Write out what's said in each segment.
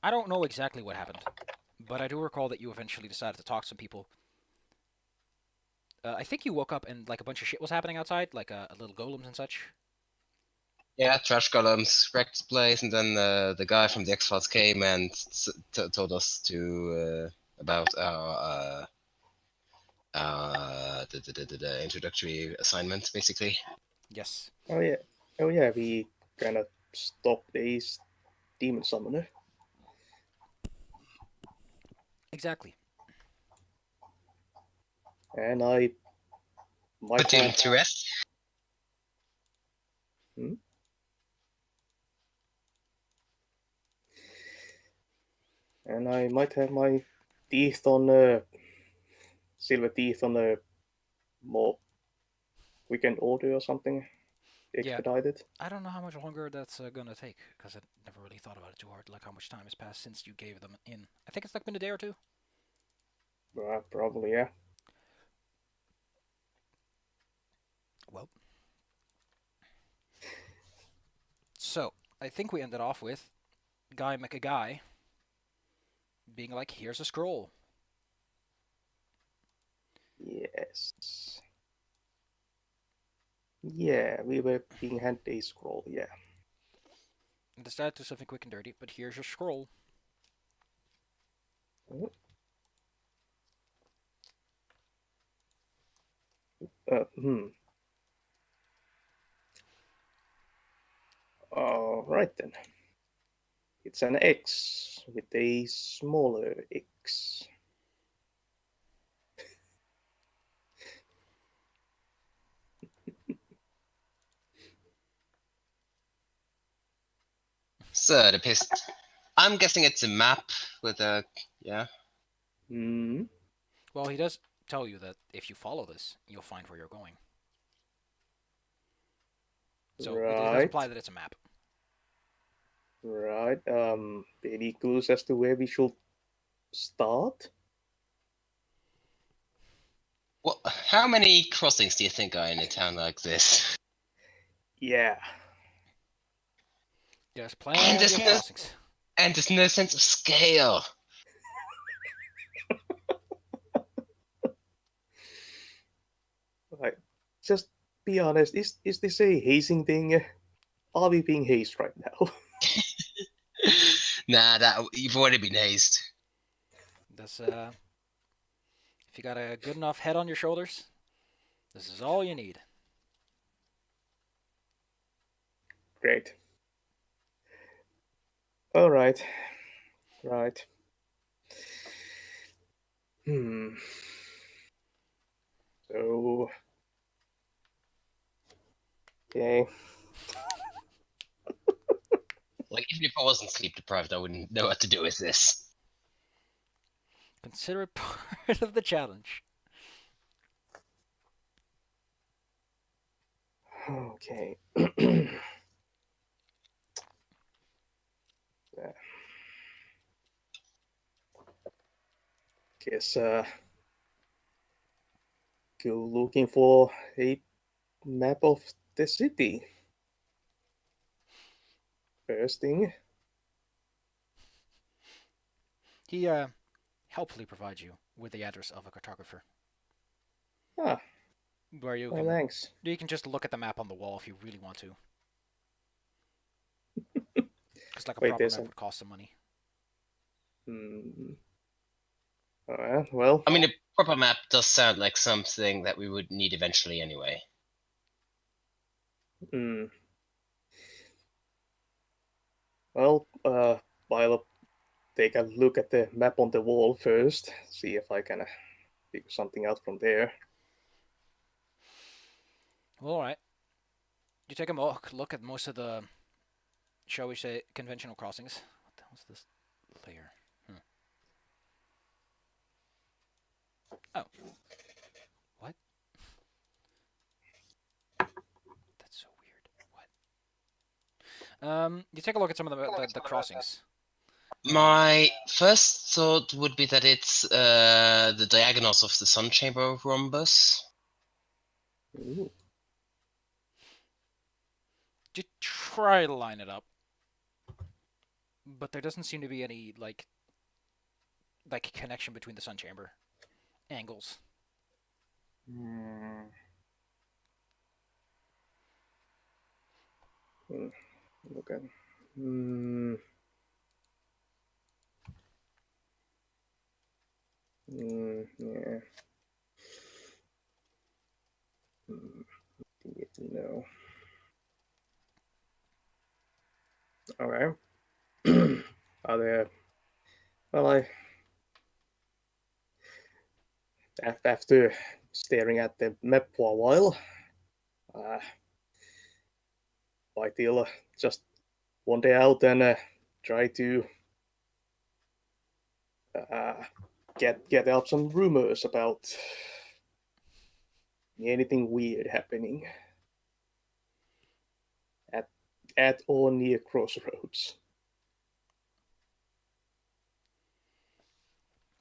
I don't know exactly what happened, but I do recall that you eventually decided to talk to some people. I think you woke up and like a bunch of shit was happening outside, like little golems and such. Yeah, trash golems wrecked the place, and then the guy from the X-Files came and told us to about our the introductory assignment, basically. Yes. Oh yeah. Oh yeah, we kind of stopped this demon summoner. Exactly. And I might Put him have... to rest. Hmm? And I might have my teeth on silver teeth on a more weekend order or something. Yeah. Expedited. I don't know how much longer that's gonna take, because I never really thought about it too hard, like how much time has passed since you gave them in. I think it's like been a day or two. Probably, yeah. Well, so I think we ended off with Guy McAguy being like, "Here's a scroll." Yes. Yeah, we were being handed a scroll, yeah. And decided to do something quick and dirty, but here's your scroll. Hmm. Alright then. It's an X with a smaller X. So the pist. I'm guessing it's a map with a yeah. Hmm. Well, he does tell you that if you follow this, you'll find where you're going. So it does Right. imply that it's a map. Right. Any clues as to where we should start? What? How many crossings do you think are in a town like this? Yeah. There's And plenty there's of no crossings. and there's no sense of scale. Like, just be honest. Is this a hazing thing? Are we being hazed right now? Nah, that you've already been hazed. This, if you got a good enough head on your shoulders, this is all you need. Great. All right. Right. Hmm. So. Okay. Like even if I wasn't sleep deprived, I wouldn't know what to do with this. Consider it part of the challenge. Okay. Guess go looking for a map of the city. First thing. He helpfully provides you with the address of a cartographer, Ah, where well, thanks. you can just look at the map on the wall if you really want to. Because like a Wait, proper there's map a... would cost some money. Hmm. Well. I mean, a proper map does sound like something that we would need eventually anyway. Hmm. Well, I'll take a look at the map on the wall first. See if I can figure something out from there. Well, alright. You take a look at most of the, shall we say, conventional crossings. What the hell's this layer? Oh. What? That's so weird. What? You take a look at some of the crossings. My first thought would be that it's the diagonals of the Sun Chamber rhombus. Ooh. Just try to line it up. but there doesn't seem to be any like connection between the sun chamber angles. Hmm. Look at. Yeah. No. Okay. Are there? Well, after staring at the map for a while, ideal just wander out and try to get out some rumors about anything weird happening at or near crossroads.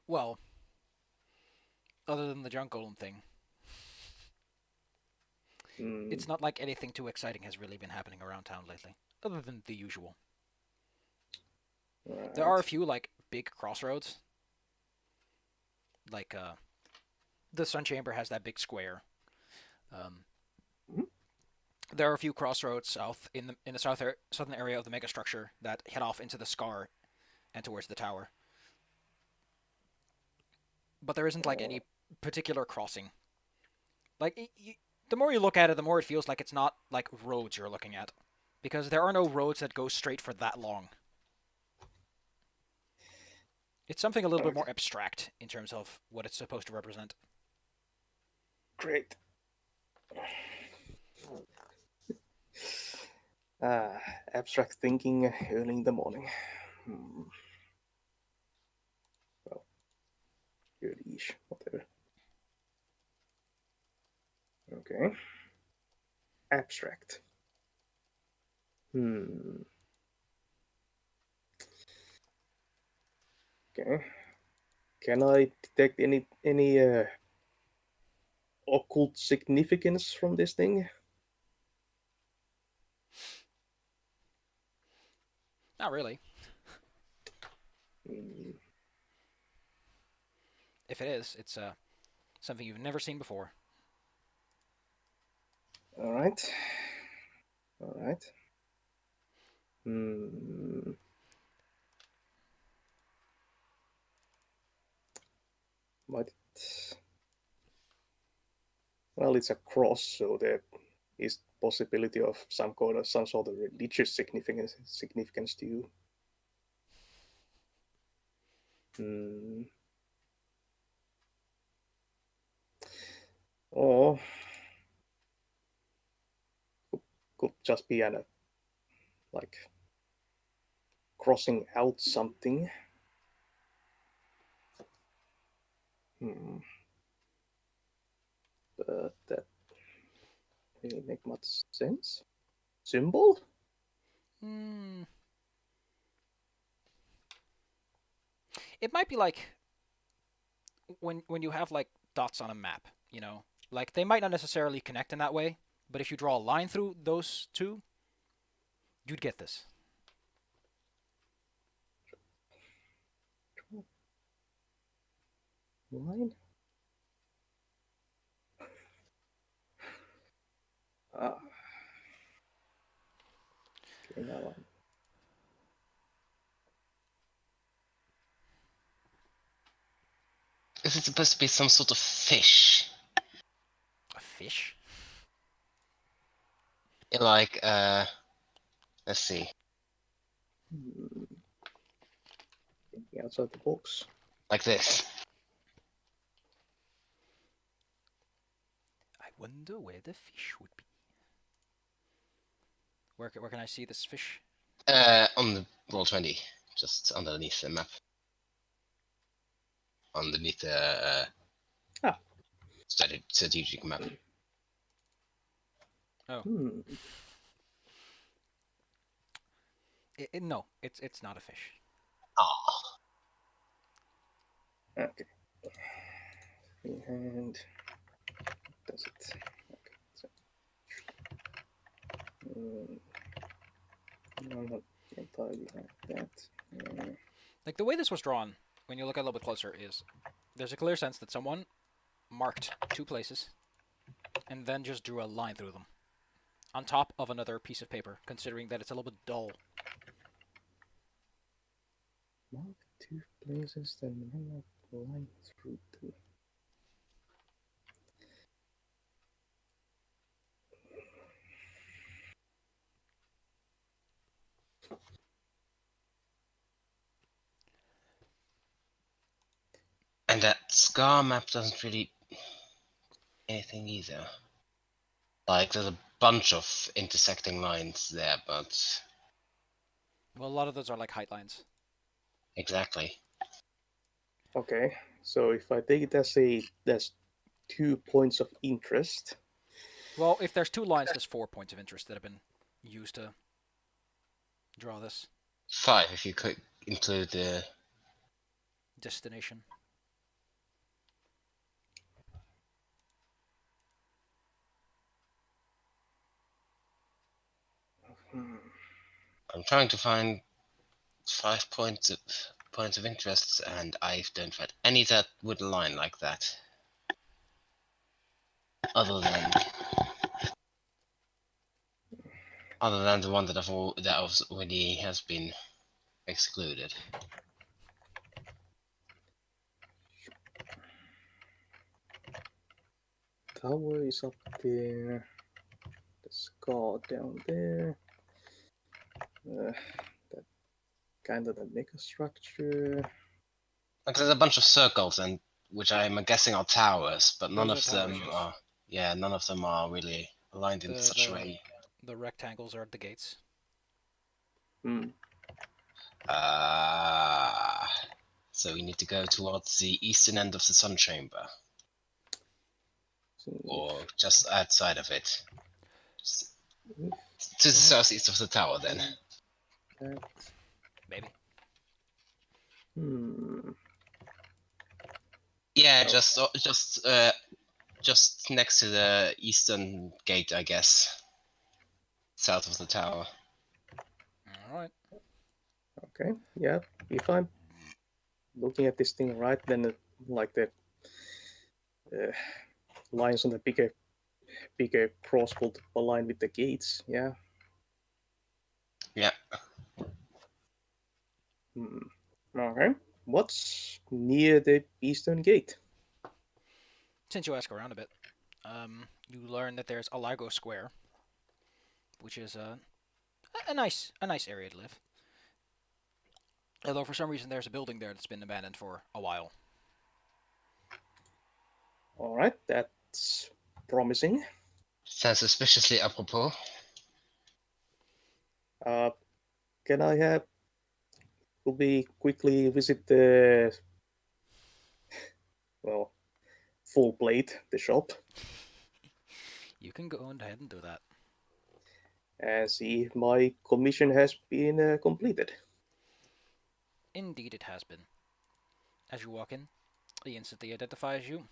Well, other than the junk golem thing, it's not like anything too exciting has really been happening around town lately, other than the usual. Right. There are a few like big crossroads, like the Sun Chamber has that big square. There are a few crossroads south in the southern area of the megastructure that head off into the Scar and towards the tower. But there isn't like any particular crossing. Like the more you look at it, the more it feels like it's not like roads you're looking at, because there are no roads that go straight for that long. It's something a little bit more abstract in terms of what it's supposed to represent. Great. Abstract thinking early in the morning. Well, early-ish, whatever. Okay. Abstract. Okay. Can I detect any occult significance from this thing? Not really. If it is, it's something you've never seen before. All right. Might it... Well, it's a cross, so there is possibility of some sort of religious significance to you. Or could just be like crossing out something. But that really make much sense. Symbol? It might be like when you have like dots on a map, like they might not necessarily connect in that way, but if you draw a line through those two, you'd get this. Line? Okay, now Is it supposed to be some sort of fish? A fish? Like, let's see. thinking outside the box. Like this. I wonder where the fish would be. Where can I see this fish? On the Roll20, just underneath the map. Underneath the strategic map. Oh. No, it's not a fish. Oh. Okay. And does it? Okay. So, entirely like that. Like the way this was drawn, when you look a little bit closer, is there's a clear sense that someone marked 2 places and then just drew a line through them on top of another piece of paper, considering that it's a little bit dull. Mark 2 places, then run a line through them. And that scar map doesn't really anything either. Like there's a bunch of intersecting lines there, but Well, a lot of those are like height lines. exactly. Okay, so if I take it as there's 2 points of interest. Well, if there's 2 lines, there's 4 points of interest that have been used to draw this 5 if you could include the destination. I'm trying to find 5 points of interest, and I don't find any that would align like that. Other than the one that already has been excluded. Tower is up there. The scar down there. That kind of the mega structure. Like there's a bunch of circles, and which I'm guessing are towers, but none Those of are towers, them yes. are. Yeah, none of them are really aligned in such a way. The rectangles are at the gates. So we need to go towards the eastern end of the sun chamber, or just outside of it, to the southeast of the tower. Then Maybe. yeah, just next to the eastern gate, I guess, south of the tower. All right. Okay, yeah. If I'm looking at this thing right, then like the lines on the bigger cross will align with the gates. Yeah. Yeah. Okay. What's near the eastern gate? Since you ask around a bit, you learn that there's Alago Square, which is a nice area to live. Although for some reason there's a building there that's been abandoned for a while. All right, that's promising. Sounds suspiciously apropos. Can I have? Could we quickly visit the full plate, the shop, You can go ahead and do that. and see if my commission has been completed? Indeed, it has been. As you walk in, he instantly identifies you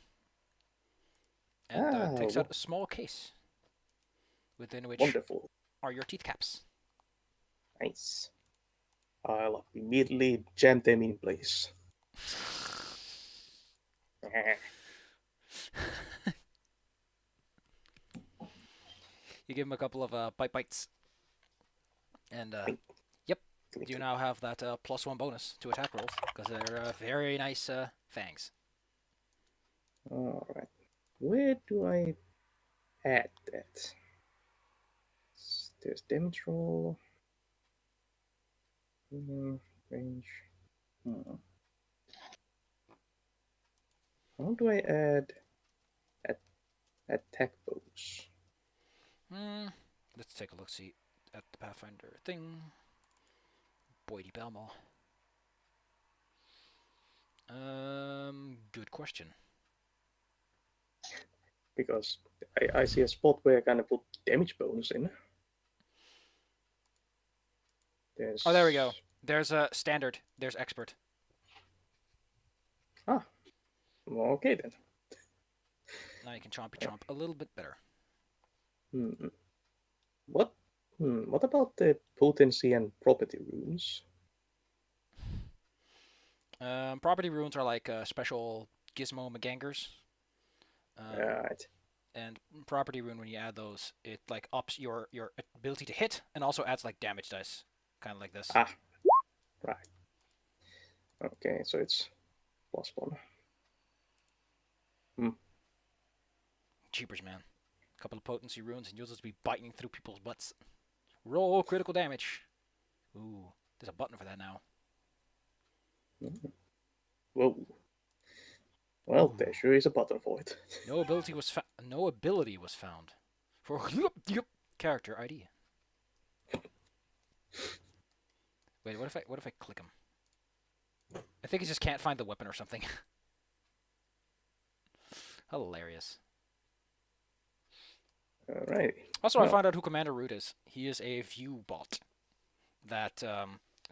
and takes out a small case within which Wonderful. are your teeth caps. Nice. I'll immediately jam them in place. You give him a couple of bites. And, yep, you now have that +1 bonus to attack rolls, because they're very nice fangs. Alright. Where do I add that? There's damage roll. Range. How do I add attack bonus? Let's take a look, see at the Pathfinder thing. Boydie Belmore. Good question. Because I see a spot where I kind of put damage bonus in. Oh, there we go. There's a standard. There's expert. Ah. Okay then. Now you can chompy chomp a little bit better. What What about the potency and property runes? Property runes are like special gizmo magangers. Right. And property rune, when you add those, it like ups your ability to hit and also adds like damage dice, kind of like this. Ah, right. Okay, so it's +1. Cheapers, man. A couple of potency runes and you'll just be biting through people's butts. Roll critical damage. Ooh, there's a button for that now. Whoa. Well, Ooh. there sure is a button for it. No ability was found for character ID. Wait, what if I click him? I think he just can't find the weapon or something. Hilarious. Alright. Also, I found out who Commander Root is. He is a view bot that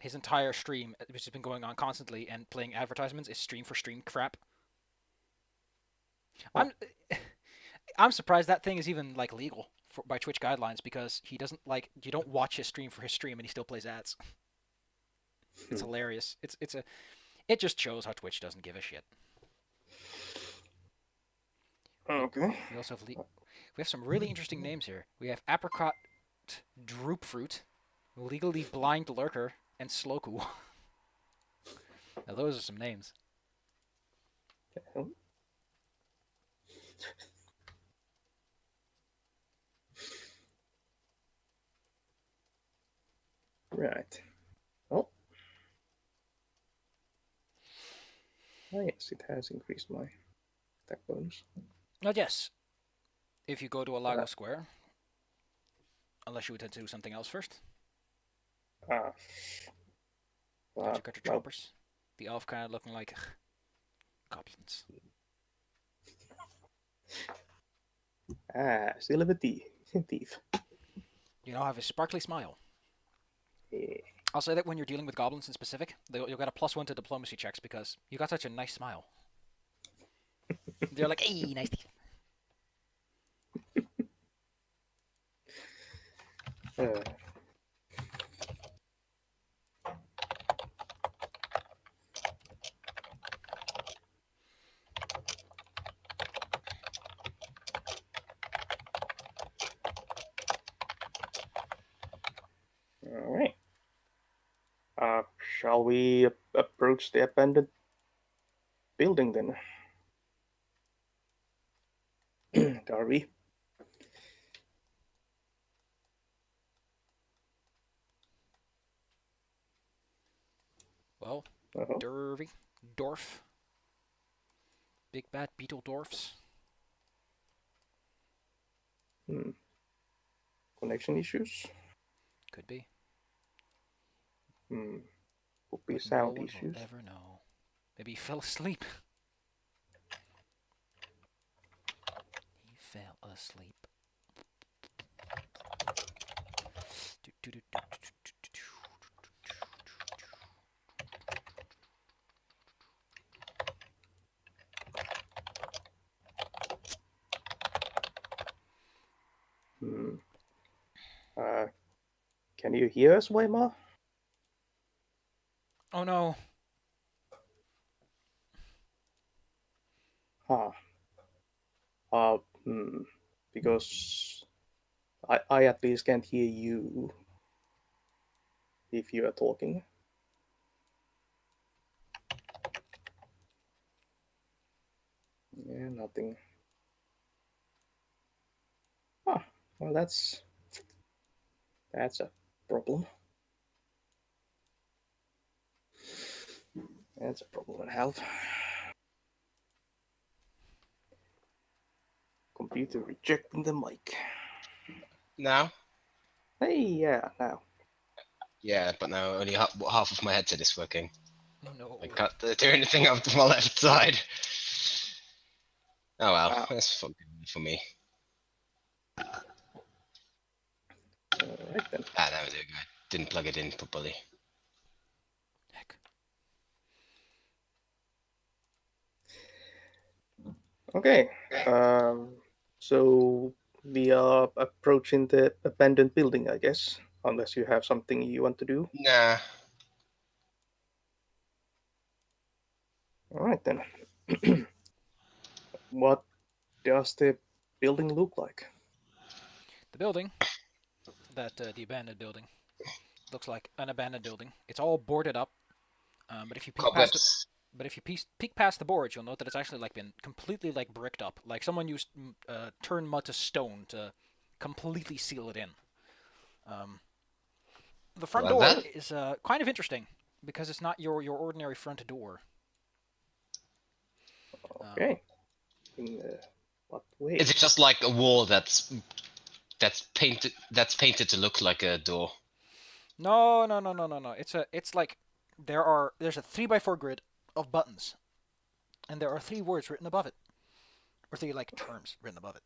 his entire stream, which has been going on constantly and playing advertisements, is stream for stream crap. I'm surprised that thing is even like legal by Twitch guidelines, because he doesn't like, you don't watch his stream for his stream and he still plays ads. It's hilarious. It just shows how Twitch doesn't give a shit. Okay. We also have we have some really interesting names here. We have Apricot Droopfruit, Legally Blind Lurker, and Sloku. Now those are some names. Right. Oh. Oh yes, it has increased my attack bonus. Now yes, if you go to a Lago Square, unless you intend to do something else first. Got your choppers. The elf kind of looking like goblins. Still have a thief. You now have a sparkly smile. Yeah. I'll say that when you're dealing with goblins in specific, you'll get a +1 to diplomacy checks because you got such a nice smile. They're like, hey, nice teeth. Alright. Shall we approach the abandoned building then? Darby? Well, Dwarf. Big bad beetle dwarfs. Connection issues? Could be. Could be But sound no one issues. will ever know. Maybe he fell asleep. He fell asleep. Can you hear us, Weimar? Oh no. Because I at least can't hear you if you are talking. Yeah, nothing. Well, that's a problem. That's a problem in health. Computer rejecting the mic. Now? Hey, yeah, now. Yeah, but now only half of my headset is working. Oh no. I can't do anything up to my left side. Oh well, that's fucking for me. Alright then. That was it. I didn't plug it in properly. Heck. Okay. So we are approaching the abandoned building, I guess. unless you have something you want to do. Nah. All right then. What does the building look like? The building, the abandoned building, looks like an abandoned building. It's all boarded up, but if you peek past it, Cobwebs. but if you peek past the boards, you'll note that it's actually like been completely like bricked up. Like someone used turned mud to stone to completely seal it in. Um, the front Like door that? is kind of interesting because it's not your ordinary front door. Okay. In what way? Is it just like a wall that's painted to look like a door? No. It's like there's a 3x4 grid of buttons, and there are 3 words written above it, or 3 like terms written above it.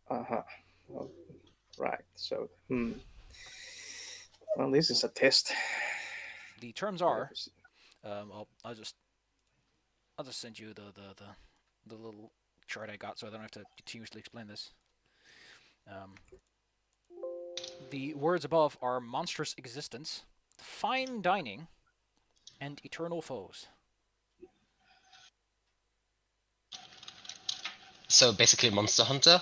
Uh-huh. Well, right. So, well, this is a test. The terms are, I'll just send you the little chart I got, so I don't have to continuously explain this. The words above are monstrous existence, fine dining, and eternal foes. So basically, Monster Hunter.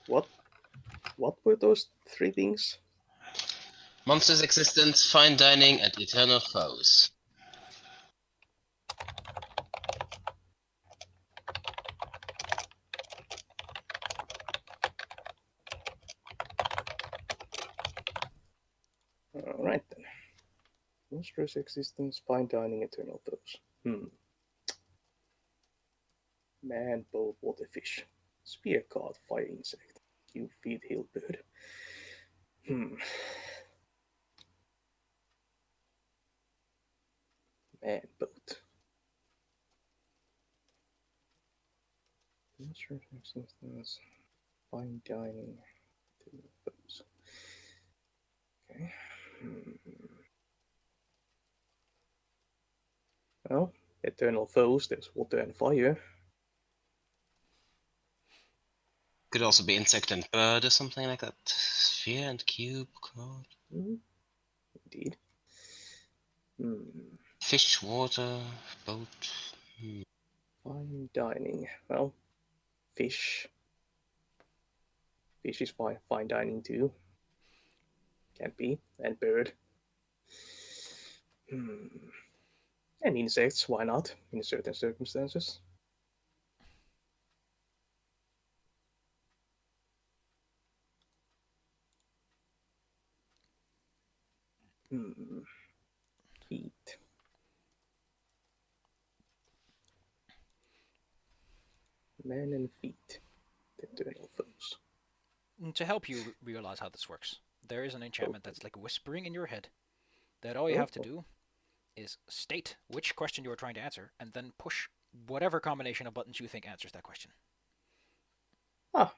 What? What were those 3 things? Monsters' existence, fine dining, and eternal foes. All right then. Monstrous existence, fine dining, eternal foes. Man, bow, waterfish, spear card, fire insect, cube feed, hill bird. Man boat. Monstrous existence, fine dining, eternal foes. Okay. Well, eternal foes, there's water and fire. Could also be insect and bird or something like that. Sphere and cube card. Indeed. Fish, water, boat. Fine dining. Well, fish. Fish is fine dining too. Can be. And bird. And insects, why not? In certain circumstances. Feet. Man and feet. The eternal foes. And to help you realize how this works, there is an enchantment that's like whispering in your head that all you have to do is state which question you are trying to answer and then push whatever combination of buttons you think answers that question. Ah.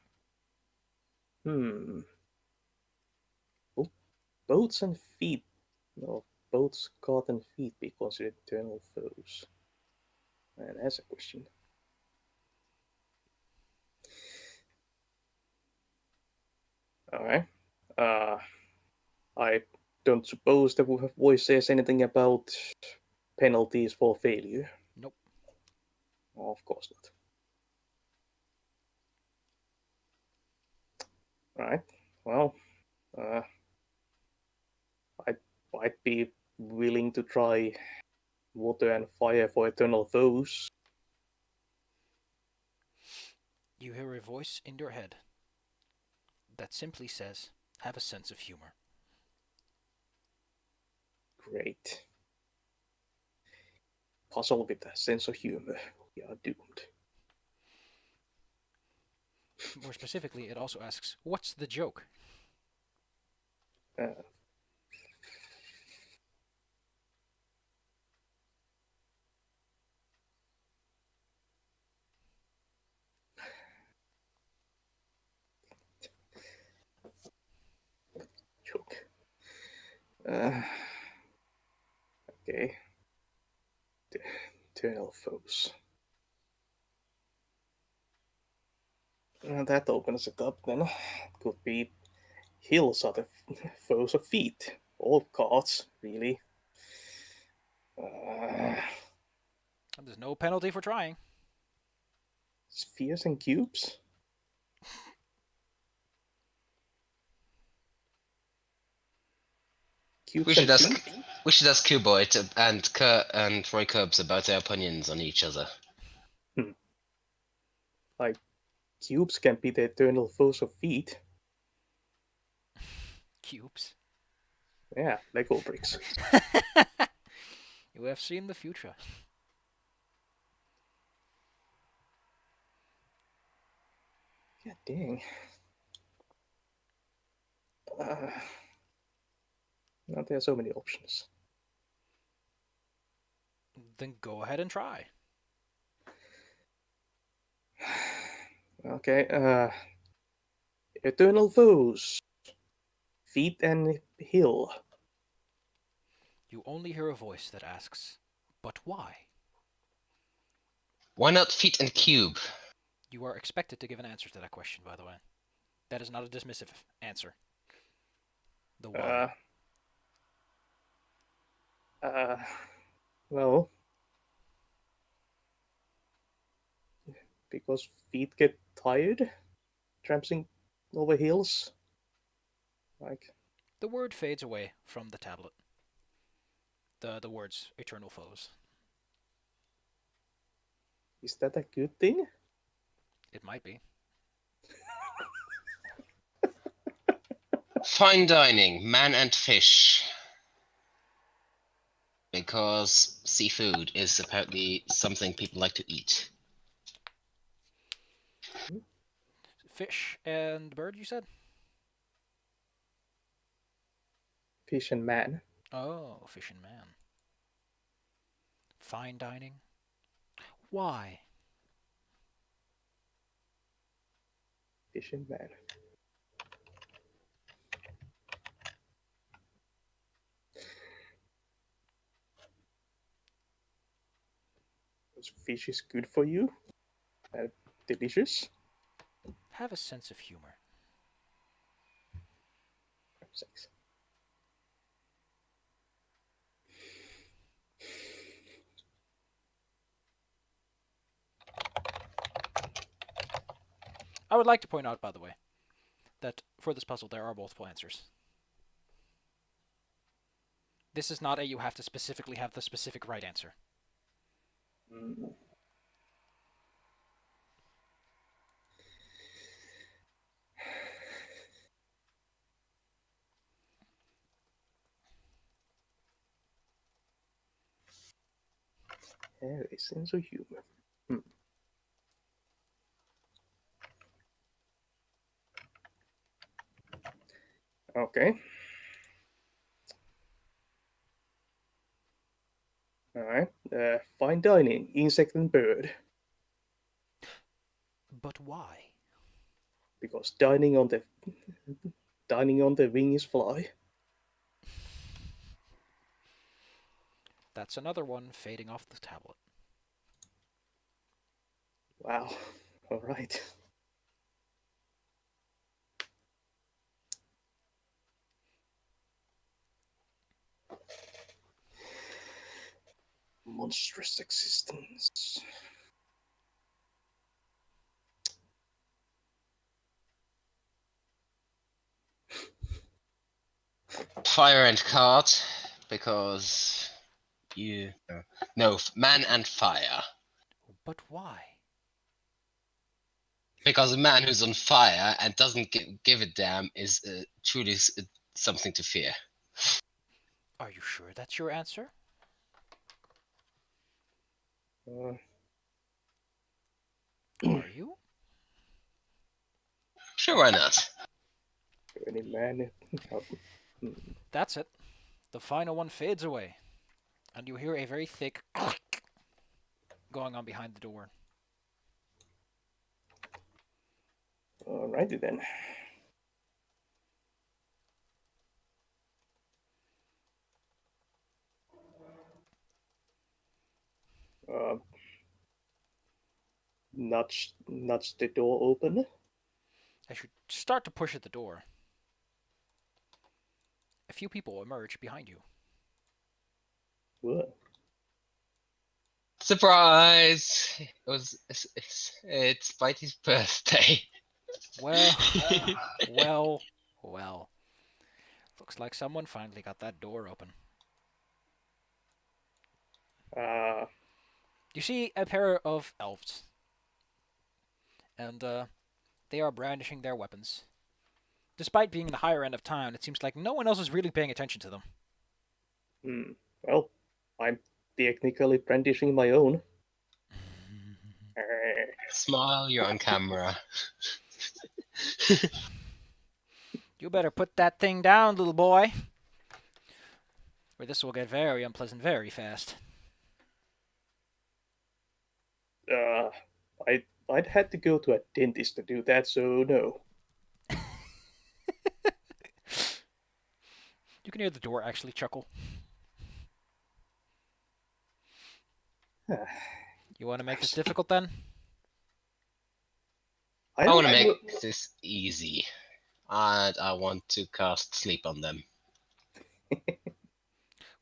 Boats and feet. No, boats, cart, and feet be considered eternal foes? And that's a question. Alright. I don't suppose the voice says anything about penalties for failure. Nope. Oh, of course not. Right. Well, I might be willing to try water and fire for eternal foes. You hear a voice in your head that simply says, have a sense of humor. Great. Puzzle with a sense of humor. We are doomed. More specifically, it also asks, what's the joke? Joke. Okay. Eternal foes. That opens it up then. Could be hills are the foes of feet. Or cards, really. There's no penalty for trying. Spheres and cubes? We Cubes should and ask feet? we should ask Cuboid and Roy Curbs about their opinions on each other. Like, cubes can be the eternal foes of feet. Cubes. Yeah, Lego bricks. You have seen the future. God dang. Now there are so many options. Then go ahead and try. Okay, eternal foes. Feet and hill. You only hear a voice that asks, "But why?" Why not feet and cube? You are expected to give an answer to that question, by the way. That is not a dismissive answer. The why. Well, because feet get tired tramping over hills. Like, The word fades away from the tablet. The words eternal foes. is that a good thing? It might be. Fine dining, man and fish. Because seafood is apparently something people like to eat. Fish and bird, you said? Fish and man. Oh, fish and man. Fine dining. Why? Fish and man. Because fish is good for you. And delicious. Have a sense of humor. Sex. I would like to point out, by the way, that for this puzzle there are multiple answers. This is not a you have to specifically have the specific right answer. Have a sense of humor. Okay. Alright. Fine dining, insect and bird. But why? Because dining on the wing is fly. That's another one fading off the tablet. Wow. Alright. Monstrous existence. Fire and cart, because you no man and fire. But why? Because a man who's on fire and doesn't give a damn is truly something to fear. Are you sure that's your answer? Are you? Sure, why not? Burning man. That's it. The final one fades away, and you hear a very thick click going on behind the door. Alrighty then. Nudge the door open. As you start to push at the door, a few people emerge behind you. What? Surprise! It's Spidey's birthday. Well, well, well. Looks like someone finally got that door open. You see a pair of elves, and they are brandishing their weapons. Despite being the higher end of town, it seems like no one else is really paying attention to them. Well, I'm technically brandishing my own. Smile, you're on camera. You better put that thing down, little boy, or this will get very unpleasant very fast. I'd had to go to a dentist to do that, so no. You can hear the door actually chuckle. You want to make this difficult then? I want to make this easy. And I want to cast sleep on them.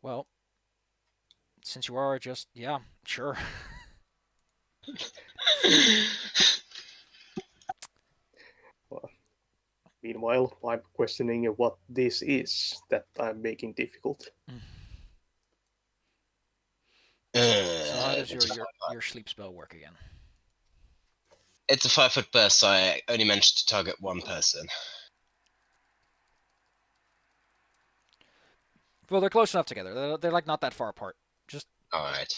Well, since you are just, yeah, sure. Meanwhile, I'm questioning what this is that I'm making difficult. So how does your sleep spell work again? It's a 5-foot burst, so I only managed to target one person. Well, they're close enough together. They're like not that far apart. Just Alright.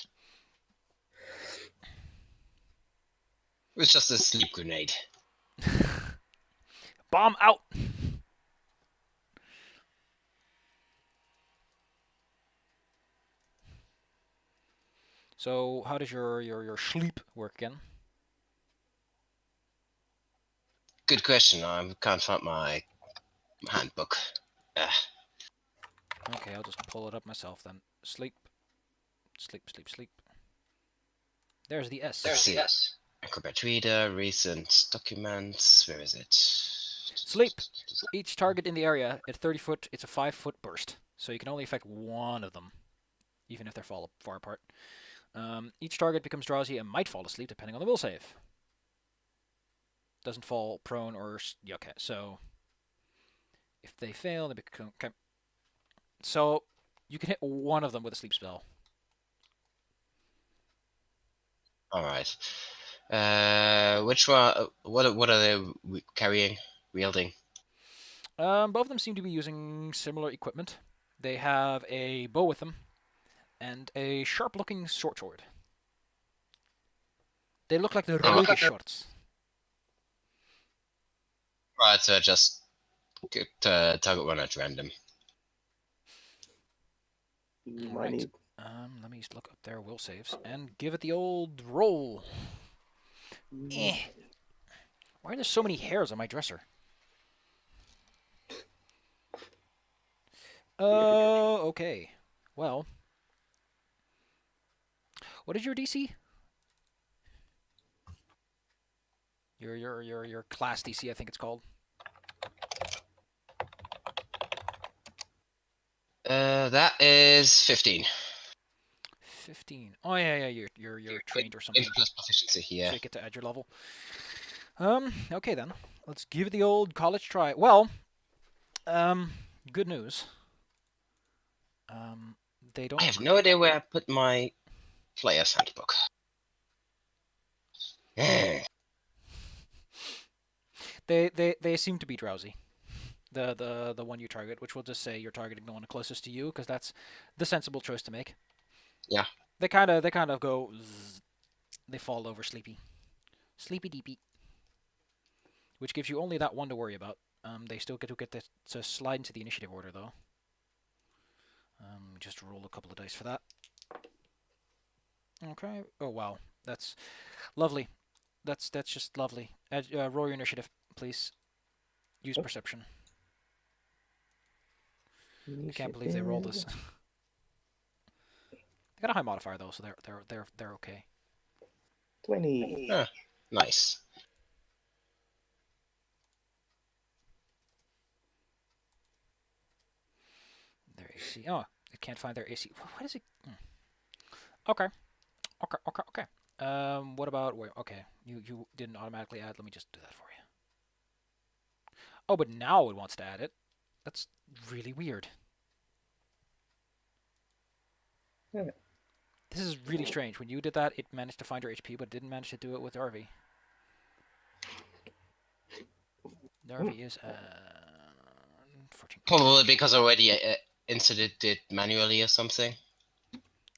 It was just a sleep grenade. bomb out. So how does your sleep work again? Good question. I can't find my handbook. Okay, I'll just pull it up myself then. Sleep. Sleep, sleep, sleep. There's the S. Let's see. Acrobat Reader, recent documents. Where is it? Sleep. Each target in the area at 30 foot, it's a 5-foot burst. So you can only affect one of them, even if they're far apart. Each target becomes drowsy and might fall asleep depending on the will save. Doesn't fall prone or... Yeah, okay, so... If they fail, they become... Okay. So, you can hit one of them with a sleep spell. Alright. Which one? What are they carrying? Wielding? Both of them seem to be using similar equipment. They have a bow with them, and a sharp-looking short sword. They look like the ruige shorts. Right, so just target one at random. Right. Let me just look up their will saves and give it the old roll. Eh. Why are there so many hairs on my dresser? Okay. Well, what is your DC? Your class DC, I think it's called. That is 15. 15. Oh yeah, you're trained or something. Plus proficiency, yeah. So you get to add your level. Okay then. Let's give it the old college try. Well, good news. They don't. I have no idea where I put my player's handbook. They seem to be drowsy. The one you target, which will just say you're targeting the one closest to you, because that's the sensible choice to make. Yeah. They kind of go. Zzz, they fall over sleepy deepy. Which gives you only that one to worry about. They still get to slide into the initiative order though. Just roll a couple of dice for that. Okay. Oh wow, that's lovely. That's just lovely. Roll your initiative, please. Use perception. I can't believe they rolled this. They got a high modifier though, so they're okay. 20. Nice. AC. Oh, it can't find their AC. What is it? Okay. Okay. What about wait? Okay, you didn't automatically add. Let me just do that for you. Oh, but now it wants to add it. That's really weird. Yeah. This is really strange. When you did that, it managed to find your HP, but didn't manage to do it with Darby. Darby is 14. Probably because I already inserted it manually or something.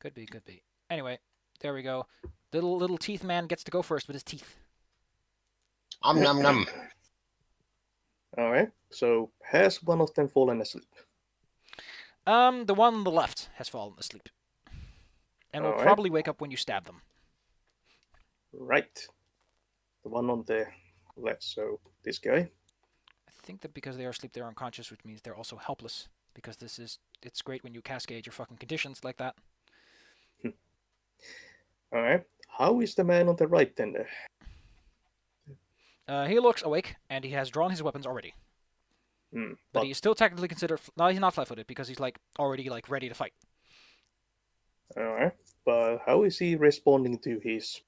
Could be. Anyway, there we go. Little teeth man gets to go first with his teeth. Nom nom. All right. So has one of them fallen asleep? The one on the left has fallen asleep, and will probably wake up when you stab them. Right. The one on the left. So this guy. I think that because they are asleep, they're unconscious, which means they're also helpless. Because it's great when you cascade your fucking conditions like that. All right. How is the man on the right then? He looks awake, and he has drawn his weapons already. But he is still technically considered. No, he's not flat-footed because he's like already like ready to fight. All right. But how is he responding to his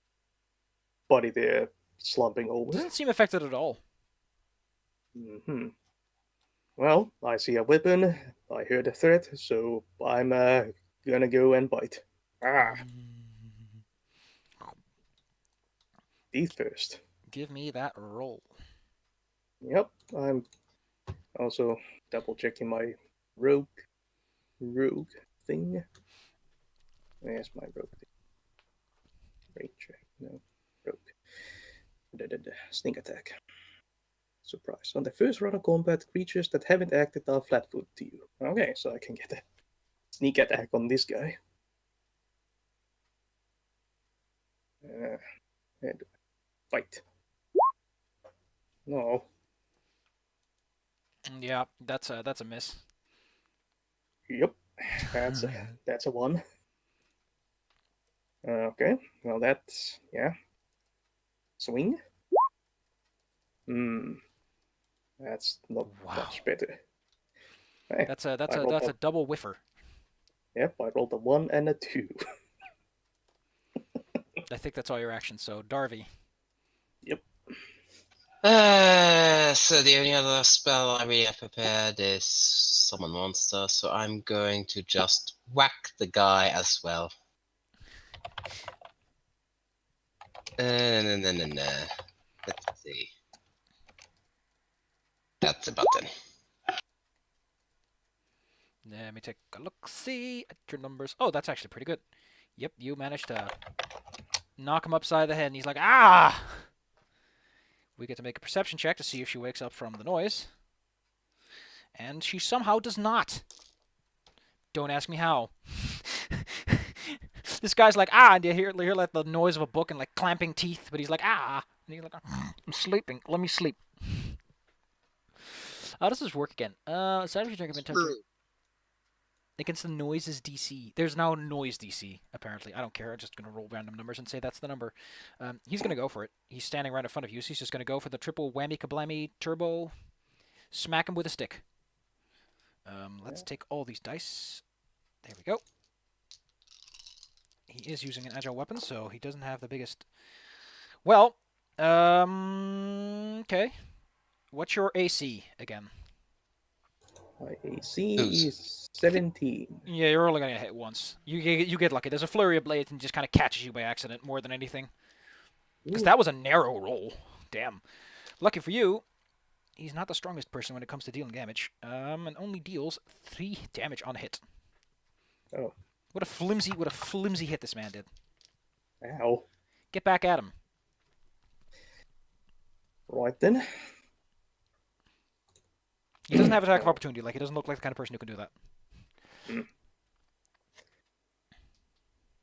body there slumping over? Doesn't seem affected at all. Well, I see a weapon. I heard a threat, so I'm gonna go and bite. Teeth first. Give me that roll. Yep, I'm also double checking my rogue thing. Where's my rogue thing? Ranger, no, rogue. Sneak attack. Surprise. On the first round of combat, creatures that haven't acted are flat-footed to you. Okay, so I can get a sneak attack on this guy. And fight. No. Yeah, that's a miss. Yep, that's a one. Okay, well that's swing. That's not much better. Hey, that's a double whiffer. Yep, I rolled a 1 and a 2. I think that's all your actions. So Darby. Yep. So the only other spell I really have prepared is summon monster, so I'm going to just whack the guy as well. No. Let's see. That's a button. Let me take a look-see at your numbers. Oh, that's actually pretty good. Yep, you managed to knock him upside the head, and he's like, ah! We get to make a perception check to see if she wakes up from the noise. And she somehow does not. Don't ask me how. This guy's like, ah, and you hear like the noise of a book and like clamping teeth, but he's like, ah, and he's like, I'm sleeping. Let me sleep. How does this work again? Aside from against the noises DC. There's now noise DC, apparently. I don't care. I'm just going to roll random numbers and say that's the number. He's going to go for it. He's standing right in front of you, so he's just going to go for the triple whammy kablammy turbo. Smack him with a stick. Let's take all these dice. There we go. He is using an agile weapon, so he doesn't have the biggest... Well, okay. What's your AC again? My AC is 17. Yeah, you're only going to hit once. You get lucky. There's a flurry of blades and just kind of catches you by accident more than anything. Because that was a narrow roll. Damn. Lucky for you, he's not the strongest person when it comes to dealing damage. And only deals 3 damage on a hit. Oh. What a flimsy hit this man did. Ow. Get back at him. Right then. He doesn't have attack of opportunity. Like, he doesn't look like the kind of person who can do that.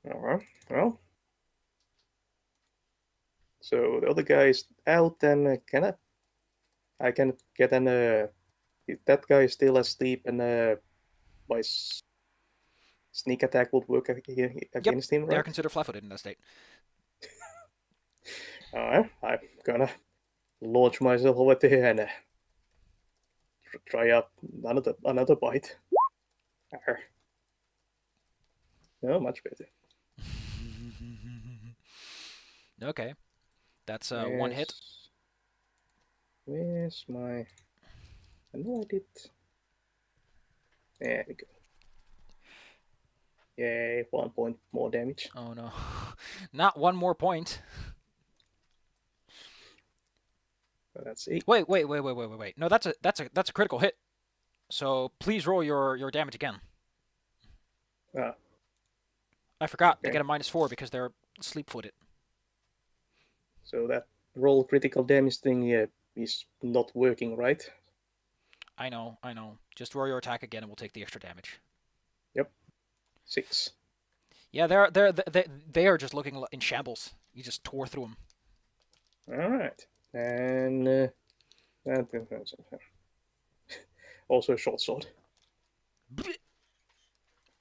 Alright, well. So the other guy's out, and I can get an if that guy is still asleep, and my sneak attack would work against him, right? They are considered flat-footed in that state. Alright, I'm gonna launch myself over there and try up another bite. No, much better. Okay, that's one hit. Where's my... I know I did... There we go. Yay, 1 point more damage. Oh no, not one more point. So that's 8. Wait. No, that's a critical hit. So please roll your damage again. Ah, I forgot they okay. get a -4 because they're sleep-footed. So that roll critical damage thing is not working, right? I know. Just roll your attack again, and we'll take the extra damage. Yep. 6. Yeah, they are just looking in shambles. You just tore through them. All right. And also a short sword.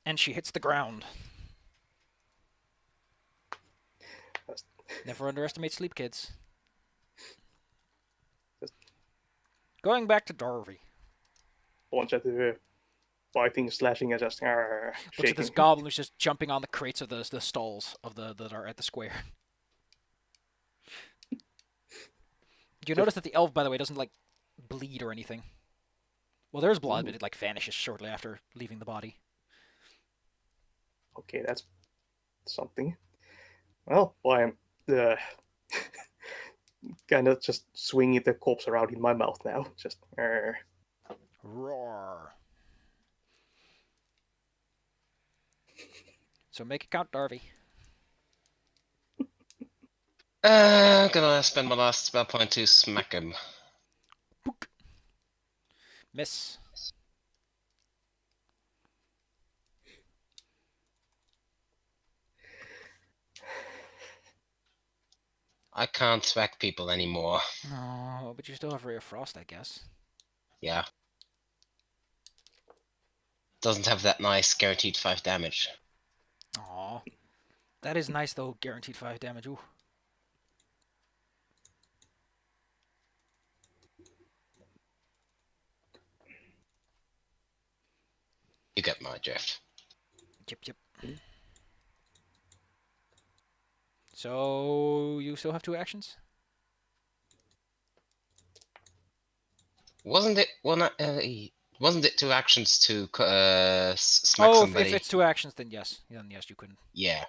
And she hits the ground. Just Never underestimate sleep, kids. Just- Going back to Darby. punch at her, fighting, slashing, and just Looks shaking. at this goblin who's just jumping on the crates of the stalls of that are at the square. Do you notice that the elf, by the way, doesn't like bleed or anything? Well, there's blood, but it like vanishes shortly after leaving the body. Okay, that's something. Well, I'm kind of just swinging the corpse around in my mouth now. Just Roar. So make it count, Darby. Gonna spend my last spell point to smack him. Book. Miss. I can't smack people anymore. No, but you still have Ray of Frost, I guess. Yeah. Doesn't have that nice guaranteed 5 damage. Aw. That is nice, though. Guaranteed 5 damage. Ooh. You get my drift. Yep. So, you still have 2 actions? Wasn't it wasn't it 2 actions to smack Oh, somebody? if it's 2 actions, then yes. Then yes, you couldn't. Yeah.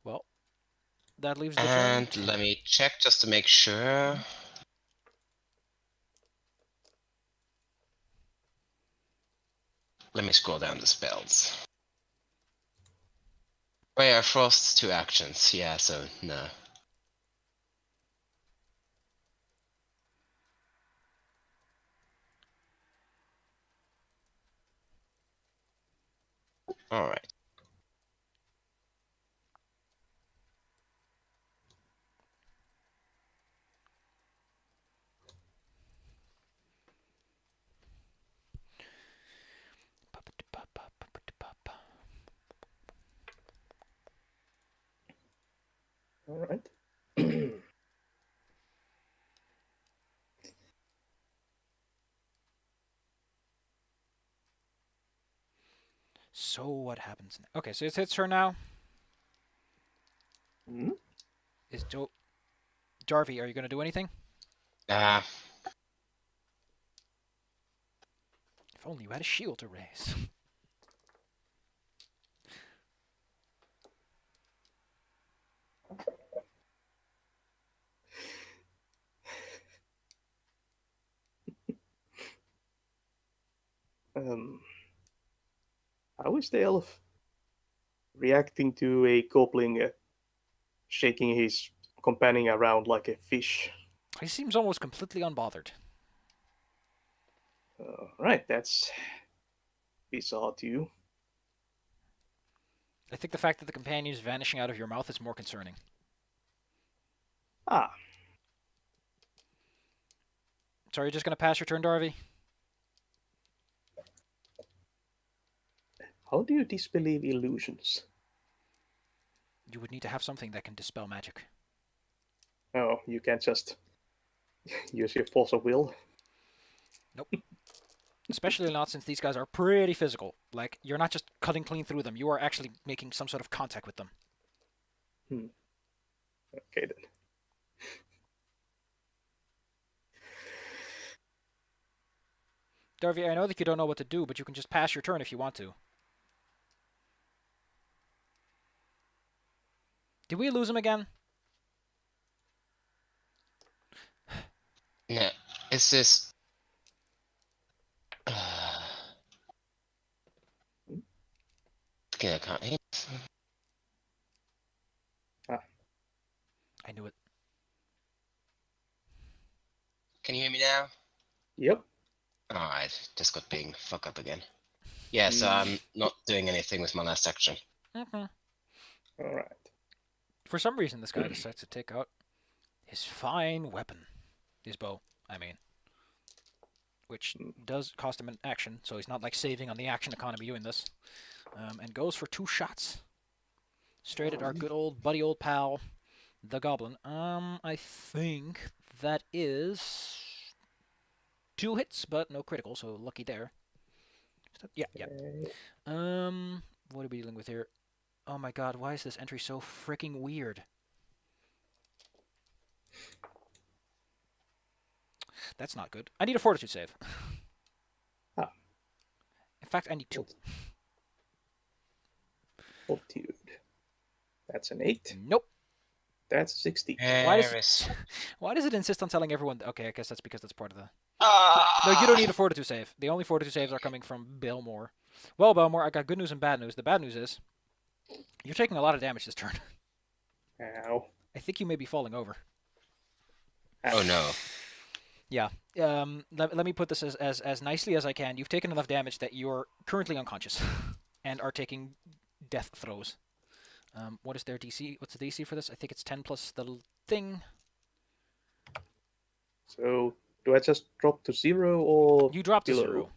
Well, that leaves the And turn. let me check just to make sure. Let me scroll down the spells. Oh yeah, Frost 2 actions. Yeah, so no. Alright. all right. So, what happens next? Okay, so it's its turn now. Hmm? Is Jarvie, are you going to do anything? Uh, If only you had a shield to raise. How is the elf reacting to a goblin shaking his companion around like a fish? He seems almost completely unbothered. Right, that's bizarre too. I think the fact that the companion is vanishing out of your mouth is more concerning. Ah, So are you just going to pass your turn, Darby? how do you disbelieve illusions? You would need to have something that can dispel magic. Oh, you can't just use your force of will. Nope. Especially not since these guys are pretty physical. Like, you're not just cutting clean through them, you are actually making some sort of contact with them. Okay then. Darby, I know that you don't know what to do, but you can just pass your turn if you want to. Did we lose him again? No, it's just. Okay, I can't hit. I knew it. Can you hear me now? Yep. Alright, just got being fuck up again. Yeah, so I'm not doing anything with my last action. Mm-hmm. All right. For some reason, this guy decides to take out his fine weapon. His bow, I mean. Which does cost him an action, so he's not like saving on the action economy doing this. And goes for 2 shots. Straight at our good old buddy old pal, the goblin. I think that is 2 hits, but no critical, so lucky there. Yeah. Okay. What are we dealing with here? Oh my god, why is this entry so freaking weird? That's not good. I need a fortitude save. Ah. In fact, I need 2. Fortitude. That's an 8. Nope. That's a 60. Why does it insist on telling everyone? Okay, I guess that's because that's part of the. Ah! No, you don't need a fortitude save. The only fortitude saves are coming from Belmore. Well, Belmore, I got good news and bad news. The bad news is you're taking a lot of damage this turn. Ow. I think you may be falling over. Oh no. Yeah. Let me put this as nicely as I can. You've taken enough damage that you're currently unconscious and are taking death throes. What is their DC? What's the DC for this? I think it's 10 plus the thing. So, do I just drop to 0 or You drop to below? 0.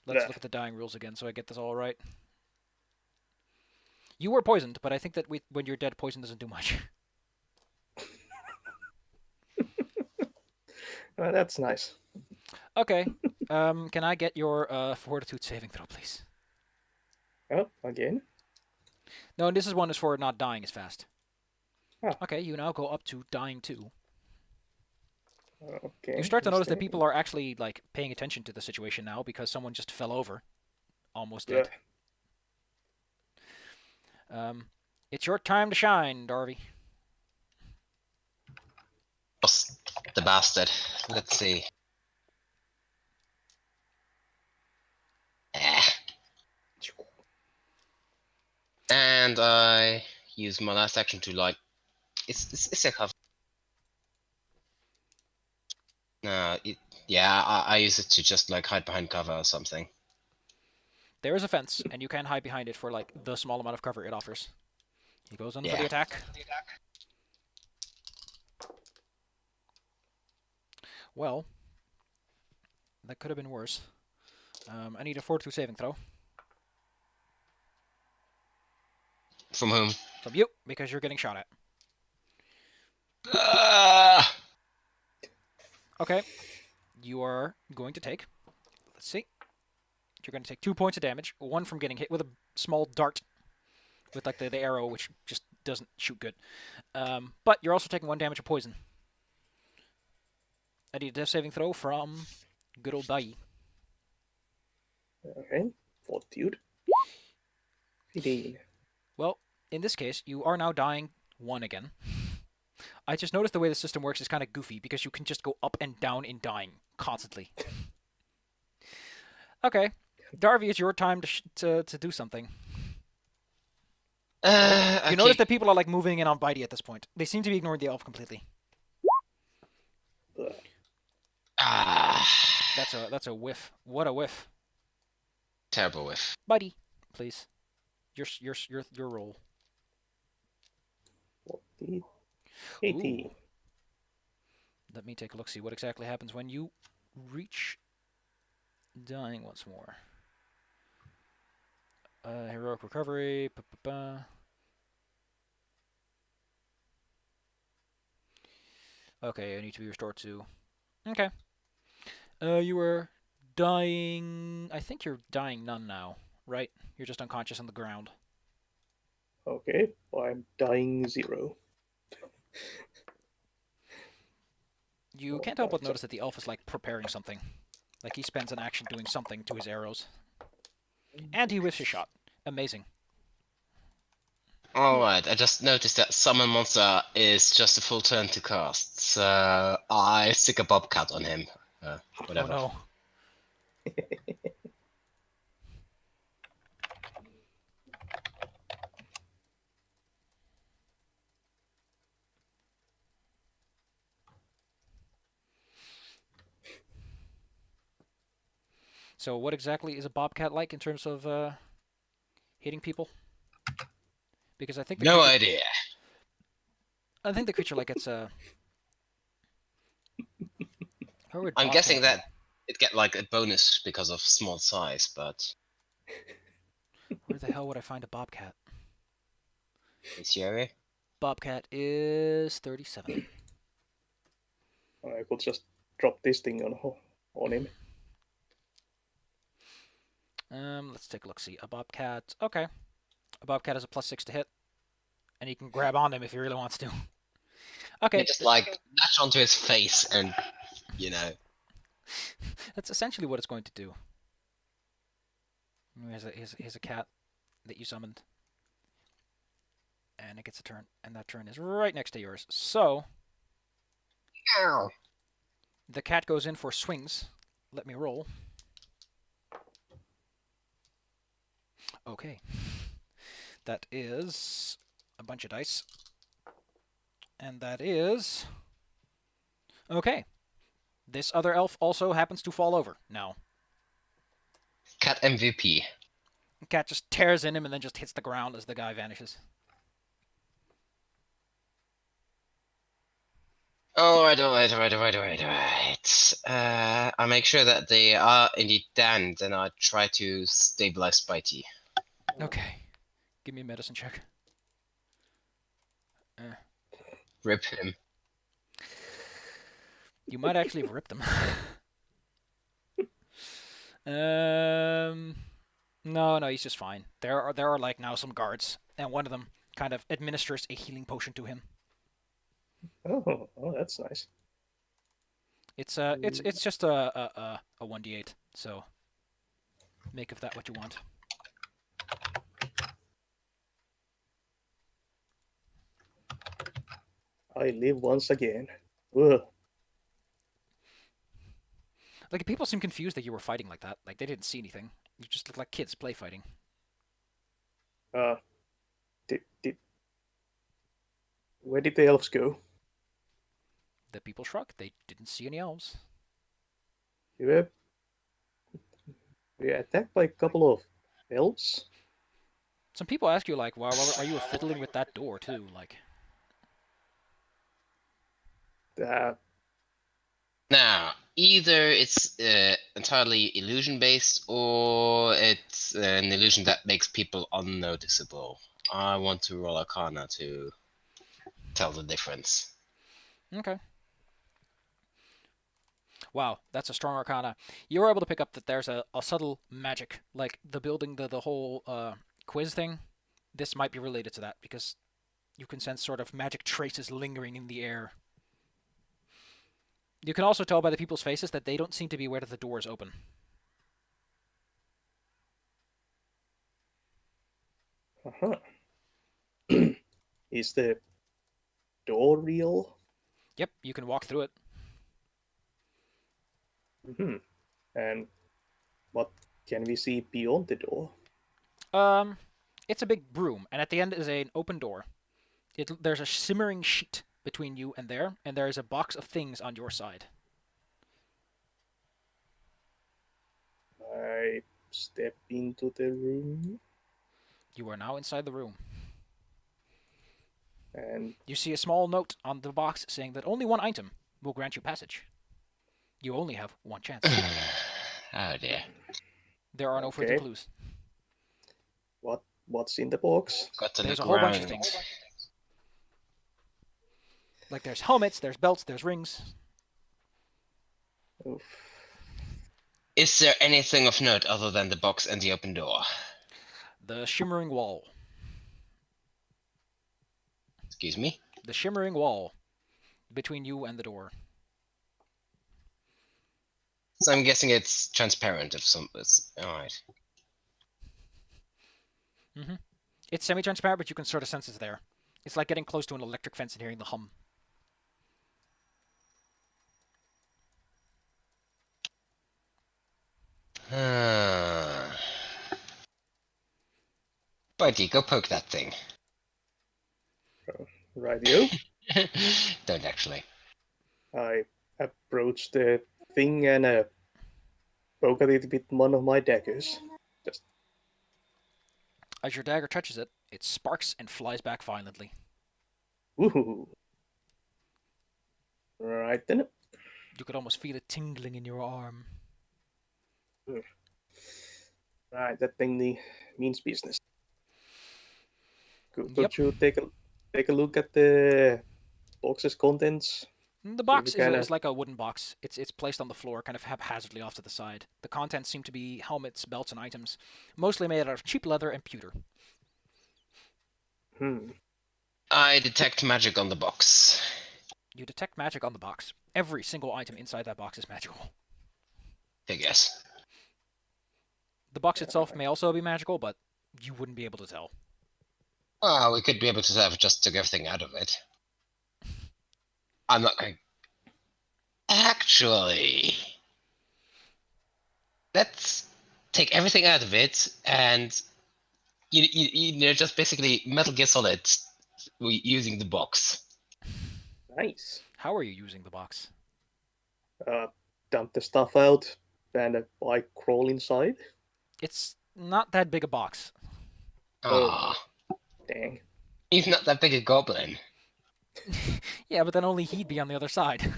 Let's Yeah. look at the dying rules again so I get this all right. You were poisoned, but I think that when you're dead, poison doesn't do much. That's nice. Okay. Can I get your fortitude saving throw, please? Oh, again? No, and this is one is for not dying as fast. Ah. Okay, you now go up to dying 2. Okay. You start to notice that people are actually like paying attention to the situation now because someone just fell over, almost dead. It's your time to shine, Darby. The bastard. Let's see. And I use my last action to like. It's a cover. No, I use it to just like hide behind cover or something. There is a fence, and you can hide behind it for like the small amount of cover it offers. He goes in for the attack. Well, that could have been worse. I need a fortitude saving throw. From whom? From you, because you're getting shot at. Okay. You are going to take... Let's see. You're going to take 2 points of damage. 1 from getting hit with a small dart. With like the arrow, which just doesn't shoot good. But you're also taking 1 damage of poison. I need a death saving throw from good old Dai. Okay. Fortitude. 15. Well, in this case, you are now dying 1 again. I just noticed the way the system works is kind of goofy because you can just go up and down in dying constantly. Okay, Darby, it's your time to do something. You notice that people are like moving in on Bitey at this point. They seem to be ignoring the elf completely. That's a whiff. What a whiff. Terrible whiff. Bitey, please. Your roll. 40, 18. Ooh. Let me take a look, see what exactly happens when you reach dying once more. Heroic recovery. Okay, I need to be restored to... Okay. You were dying. I think you're dying none now, right? You're just unconscious on the ground. Okay, I'm dying 0. You can't help but notice that the elf is like preparing something. Like he spends an action doing something to his arrows. And he whiffs a shot. Amazing. Alright, I just noticed that Summon Monster is just a full turn to cast, so I stick a Bobcat on him. Whatever. Oh no. So what exactly is a bobcat like in terms of hitting people? Because I think the No creature, idea. I think the creature like it's a. Where would I'm bobcat guessing be? that it get like a bonus because of small size, but Where the hell would I find a bobcat? it's Yuri. Bobcat is 37. I could just drop this thing on him. Let's take a look. See, a bobcat. Okay, a bobcat has a +6 to hit, and he can grab on him if he really wants to. Okay, You just like latch onto his face and, you know. that's essentially what it's going to do. Here's a cat that you summoned, and it gets a turn, and that turn is right next to yours. So Ow. the cat goes in for swings. Let me roll. Okay. That is a bunch of dice. And that is... Okay. This other elf also happens to fall over now. Cat MVP. The cat just tears in him and then just hits the ground as the guy vanishes. Alright. I make sure that they are indeed damned, and I try to stabilize Spitey. Okay. Give me a medicine check. Rip him. You might actually have ripped him. No, he's just fine. There are like now some guards, and one of them kind of administers a healing potion to him. Oh, that's nice. It's just a 1d8, so make of that what you want. I live once again. Ugh. Like people seem confused that you were fighting like that. Like they didn't see anything. You just look like kids play fighting. Where did the elves go? The people shrugged. They didn't see any elves. We were attacked by a couple of elves. Some people ask you like, why you were fiddling with that door too? Like, Now, either it's entirely illusion based, or it's an illusion that makes people unnoticeable. I want to roll Arcana to tell the difference. okay. Wow, that's a strong arcana. You were able to pick up that there's a subtle magic, like the building, the whole quiz thing. This might be related to that because you can sense sort of magic traces lingering in the air. You can also tell by the people's faces that they don't seem to be aware that the door is open. Uh-huh. Is the door real? Yep, you can walk through it. Mm-hmm. And what can we see beyond the door? It's a big room, and at the end is an open door. There's a shimmering sheet between you and there is a box of things on your side. I step into the room. You are now inside the room. And you see a small note on the box saying that only one item will grant you passage. You only have one chance. Oh dear. There are no further clues. What's in the box? There's a whole bunch of things. Like there's helmets, there's belts, there's rings. Oof. Is there anything of note other than the box and the open door? The shimmering wall. Excuse me? The shimmering wall between you and the door. So I'm guessing it's transparent of some. Alright. It's semi-transparent, but you can sort of sense it's there. It's like getting close to an electric fence and hearing the hum. Buddy, go poke that thing. Radio. Don't actually. I approach the thing and poke at it with one of my daggers. Just As your dagger touches it, it sparks and flies back violently. woohoo. Right then. You could almost feel it tingling in your arm. Right, that thing means business. Could Yep. you take a look at the box's contents? The box kinda- is like a wooden box. It's placed on the floor, kind of haphazardly off to the side. The contents seem to be helmets, belts, and items, mostly made out of cheap leather and pewter. I detect magic on the box. You detect magic on the box. Every single item inside that box is magical. I guess. The box itself may also be magical, but you wouldn't be able to tell. Well, we could be able to have just took everything out of it. I'm not going. Actually, let's take everything out of it and you know just basically Metal Gear Solid using the box. Nice. How are you using the box? Dump the stuff out and I crawl inside. It's not that big a box. Ah, Dang. he's not that big a goblin. Yeah, but then only he'd be on the other side.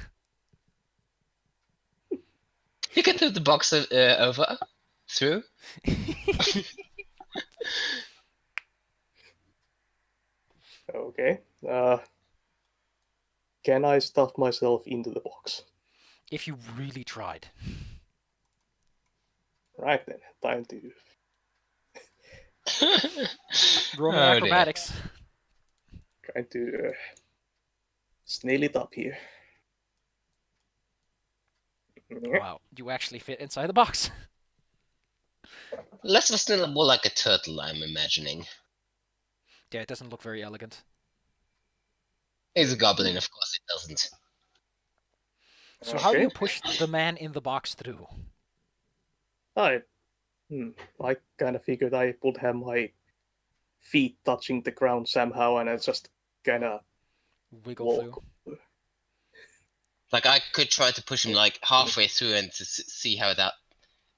You can throw the box over, through. Okay. Can I stuff myself into the box? If you really tried. Right then, time to. Roll me Oh, dear. acrobatics. Trying to snail it up here. Wow, you actually fit inside the box. Less of a snail, more like a turtle, I'm imagining. Yeah, it doesn't look very elegant. He's a goblin, of course it doesn't. So how do you Okay. push the man in the box through? I kind of figured I would have my feet touching the ground somehow, and I just kind of Wiggle walk. through. Like, I could try to push him, like, halfway through and to see how that...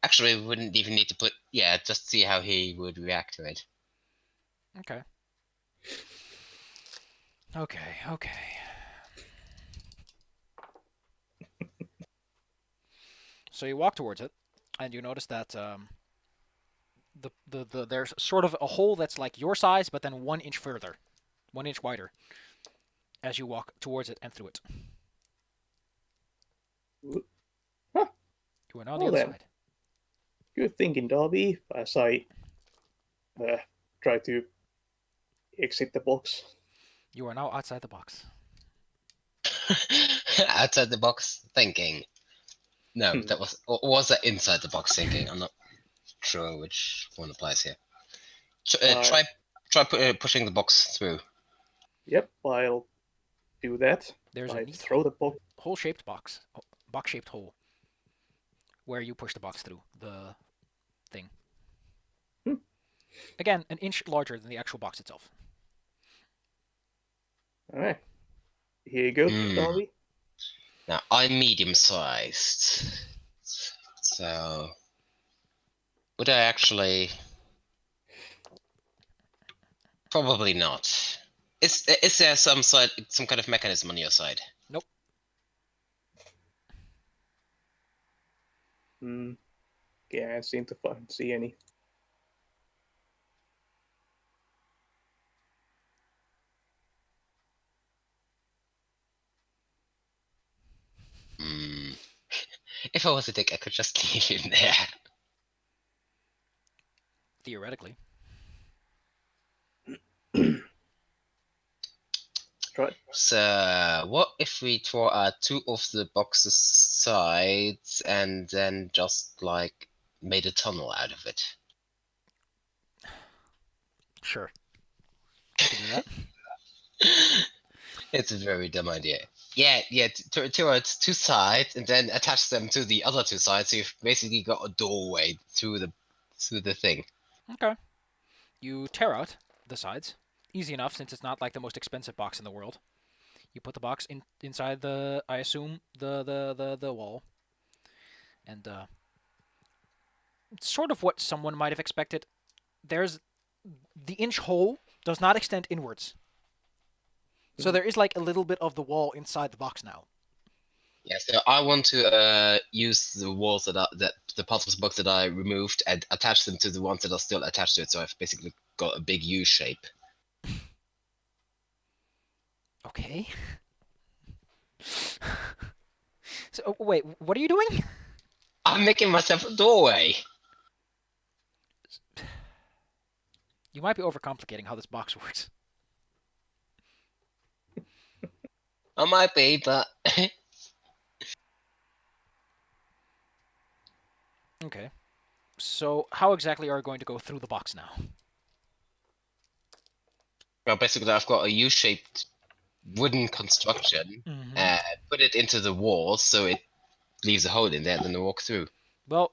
Actually, we wouldn't even need to put... Yeah, just see how he would react to it. Okay. Okay. So you walk towards it, and you notice that there's sort of a hole that's like your size, but then 1 inch further, 1 inch wider, as you walk towards it and through it. Huh. You are now on the Well other then. side. Good thinking, Darby, as I try to exit the box. You are now outside the box. Outside the box thinking. No, that was... Or was that inside the box thinking? I'm not sure which one applies here. Try pushing the box through. Yep, I'll do that. There's a I neat throw the box. hole-shaped box, box-shaped hole, where you push the box through the thing. Again, 1 inch larger than the actual box itself. All right, here you go, Hmm. Darby. Now, I'm medium-sized. So... Would I actually... Probably not. Is there some kind of mechanism on your side? Nope. Can't seem to see any. If I was a dick, I could just leave him there. Theoretically. Try. So, what if we throw out 2 of the box's sides and then just, like, made a tunnel out of it? Sure. I could do that. It's a very dumb idea. Yeah, throw out 2 sides and then attach them to the other 2 sides, so you've basically got a doorway through the thing. Okay. You tear out the sides. Easy enough, since it's not like the most expensive box in the world. You put the box inside the, I assume, the wall. And sort of what someone might have expected. There's the inch hole does not extend inwards. So there is like a little bit of the wall inside the box now. Yeah, so I want to use the walls that the parts of the box that I removed and attach them to the ones that are still attached to it, so I've basically got a big U shape. Okay. So wait, what are you doing? I'm making myself a doorway. You might be overcomplicating how this box works. I might be, but Okay. So how exactly are you going to go through the box now? well, basically I've got a U-shaped wooden construction. Mm-hmm. Put it into the wall so it leaves a hole in there, and then I walk through. Well,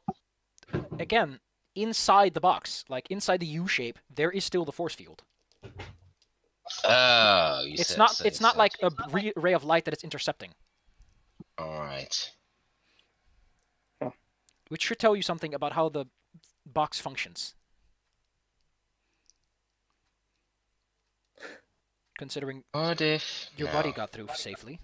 again, inside the box, like inside the U shape, there is still the force field. Oh, you It's said not. so. It's not like a ray of light that it's intercepting, All right. which should tell you something about how the box functions. Considering What if your buddy got through safely.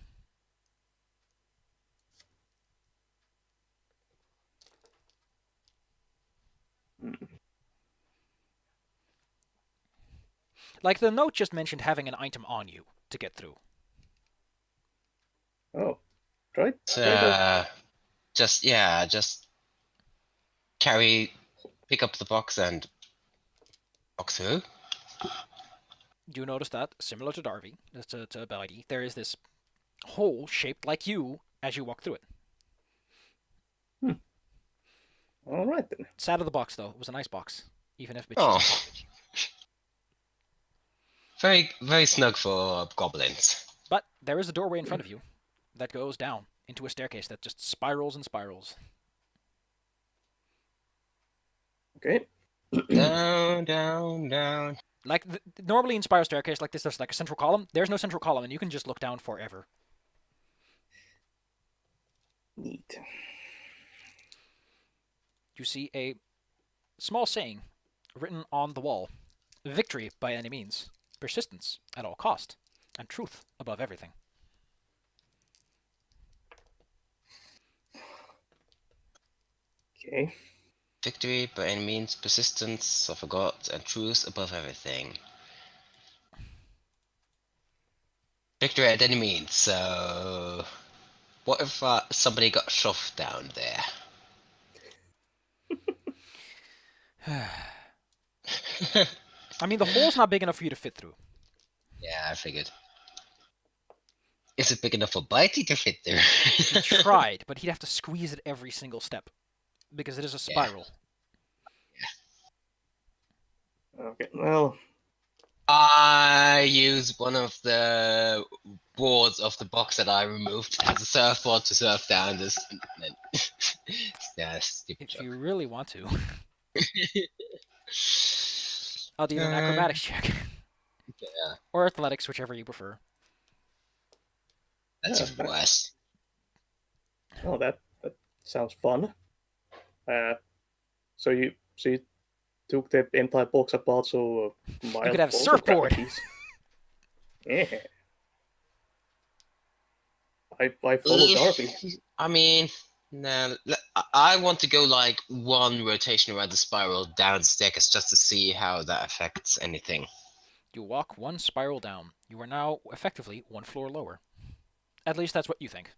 Like the note just mentioned having an item on you to get through. Oh, try. Just pick up the box and walk through. You notice that, similar to Darby, to Buddy, there is this hole shaped like you as you walk through it. All right then. Sad of the box though, it was a nice box, even if a bit Oh, cheap. very very snug for goblins. But there is a doorway in front of you that goes down into a staircase that just spirals and spirals. Okay. Down, down, down. Like normally in spiral staircase like this, there's like a central column. There's no central column, and you can just look down forever. Neat. You see a small saying written on the wall: "Victory by any means, persistence at all cost, and truth above everything." Okay. Victory by any means, persistence, I forgot, and truth above everything. Victory at any means. So, what if somebody got shoved down there? I mean, the hole's not big enough for you to fit through. Yeah, I figured. Is it big enough for Bitey to fit there? He tried, but he'd have to squeeze it every single step because it is a spiral. Okay. Well. I use one of the boards of the box that I removed as a surfboard to surf down this. Yeah, stupid If joke. you really want to, I'll do an acrobatics check. Yeah. Or athletics, whichever you prefer. That's Yeah, worse. Oh, that sounds fun. So you took the entire box apart, so you could have a surfboard. Yeah. I follow Darby. I mean, no, I want to go like one rotation around the spiral down the staircase just to see how that affects anything. You walk one spiral down. You are now effectively one floor lower. At least that's what you think.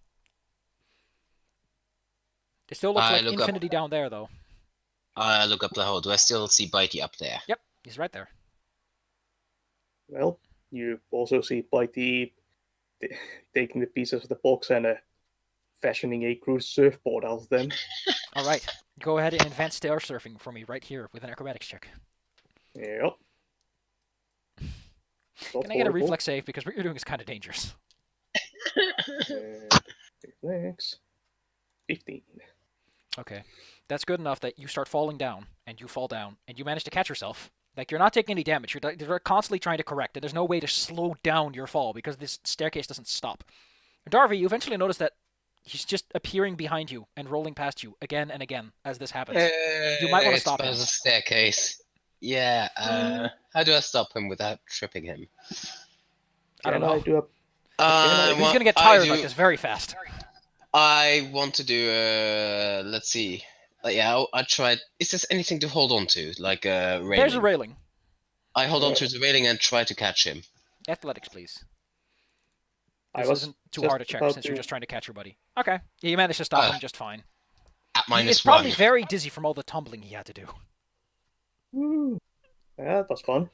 It still looks I like look up. infinity down there, though. I look up the hole. Do I still see Bitey up there? Yep, he's right there. Well, you also see Bitey taking the pieces of the box and fashioning a cruise surfboard out of them. All right, go ahead and advance stair surfing for me right here with an acrobatics check. Yep. Not Can I get a horrible. reflex save because what you're doing is kind of dangerous? Reflex. 15. Okay, that's good enough that you start falling down and you fall down and you manage to catch yourself. Like you're not taking any damage. You're constantly trying to correct, and there's no way to slow down your fall because this staircase doesn't stop. Darby, you eventually notice that he's just appearing behind you and rolling past you again and again as this happens. You might want to stop him. Expose the staircase. Yeah. How do I stop him without tripping him? I don't Can know. I do a He's gonna get tired like this very fast. I want to do let's see. Yeah, I tried. Is there anything to hold on to, like a railing? There's a railing. I hold on to the railing and try to catch him. Athletics, please. I This was isn't too just hard to check about since you're to- just trying to catch your buddy. Okay, yeah, you managed to stop him just fine. At He is minus probably one. very dizzy from all the tumbling he had to do. Woo. Yeah, that was fun.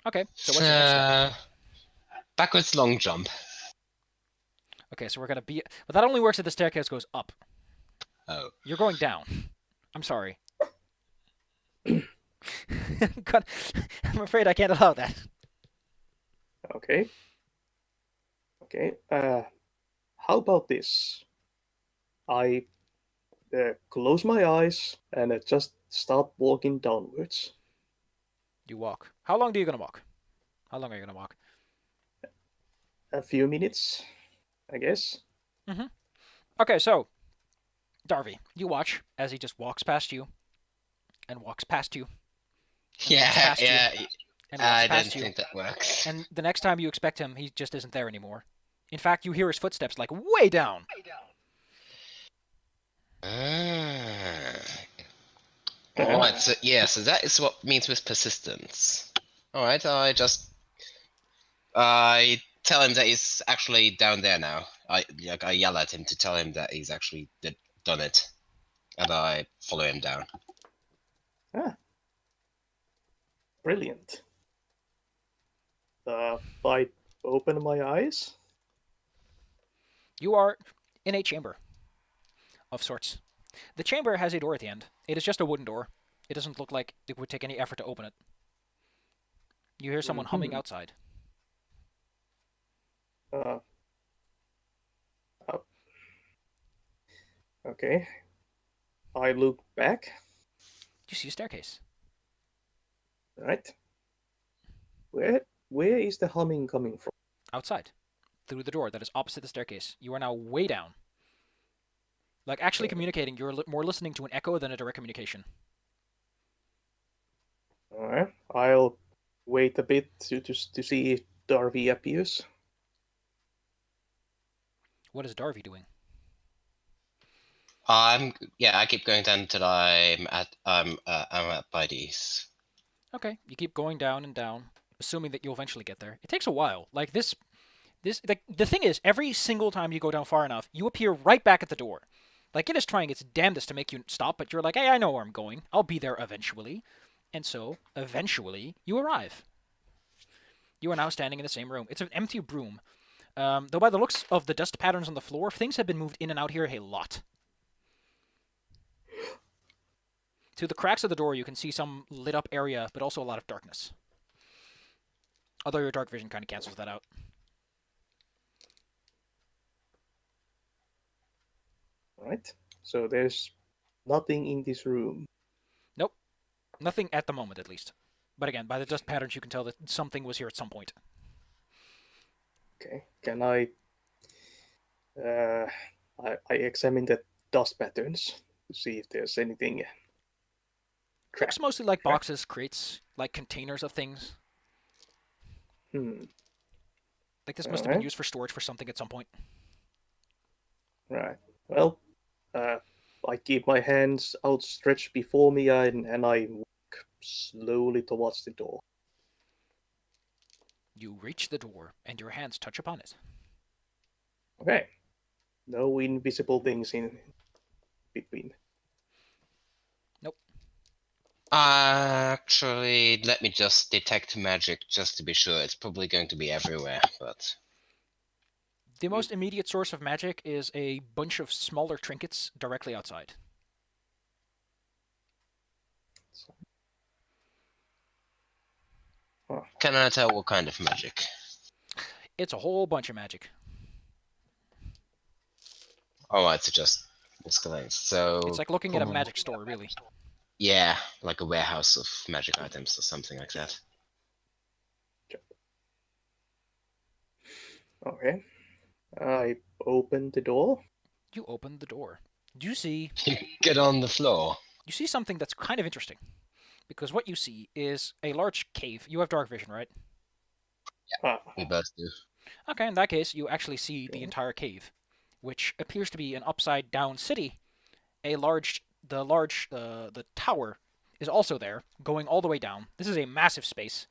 Okay, so what's your next step? Backwards long jump. Okay, so we're gonna be... But that only works if the staircase goes up. Oh. You're going down. I'm sorry. God, I'm afraid I can't allow that. Okay. Okay. How about this? I close my eyes and just start walking downwards. You walk. How long are you gonna walk? How long are you gonna walk? A few minutes, I guess. Okay, so Darby, you watch as he just walks past you, and walks past you, and walks Yeah, past yeah. you, and walks I don't past you, think that works. and the next time you expect him, he just isn't there anymore. In fact, you hear his footsteps like way down. Alright, so so that is what means with persistence. Alright, I tell him that he's actually down there now. I yell at him to tell him that he's actually done it. And I follow him down. Brilliant. I open my eyes. You are in a chamber of sorts. The chamber has a door at the end. It is just a wooden door. It doesn't look like it would take any effort to open it. You hear someone humming outside. Okay. I look back. You see a staircase. Right. Where is the humming coming from? Outside. Through the door that is opposite the staircase. You are now way down. Like actually communicating, you're more listening to an echo than a direct communication. Alright. I'll wait a bit to see if Darby appears. What is Darby doing? I keep going down until I'm at Bitey's. Okay, you keep going down and down, assuming that you'll eventually get there. It takes a while. Like this the thing is, every single time you go down far enough, you appear right back at the door. Like it is trying its damnedest to make you stop, but you're like, hey, I know where I'm going. I'll be there eventually. And so, eventually, you arrive. You are now standing in the same room. It's an empty room. Though by the looks of the dust patterns on the floor, things have been moved in and out here a lot. Through the cracks of the door, you can see some lit up area, but also a lot of darkness. Although your dark vision kind of cancels that out. Right. So there's nothing in this room. Nope. Nothing at the moment, at least. But again, by the dust patterns, you can tell that something was here at some point. Okay. Can I examine the dust patterns to see if there's anything. Looks mostly like boxes, crates, like containers of things. Like this must have been used for storage for something at some point. Right. Well, I keep my hands outstretched before me and I walk slowly towards the door. You reach the door, and your hands touch upon it. Okay. No invisible things in between. Nope. Actually, let me just detect magic just to be sure. It's probably going to be everywhere, but The most immediate source of magic is a bunch of smaller trinkets directly outside. can I tell what kind of magic? It's a whole bunch of magic. Alright, so just miscellaneous. So It's like looking at a magic store, really. yeah, like a warehouse of magic items or something like that. Okay. I open the door. You open the door. You see Get on the floor. something that's kind of interesting. Because what you see is a large cave. You have dark vision, right? Ah, We both do. Okay, in that case, you actually see the Okay. entire cave, which appears to be an upside down city. The tower is also there, going all the way down. This is a massive space.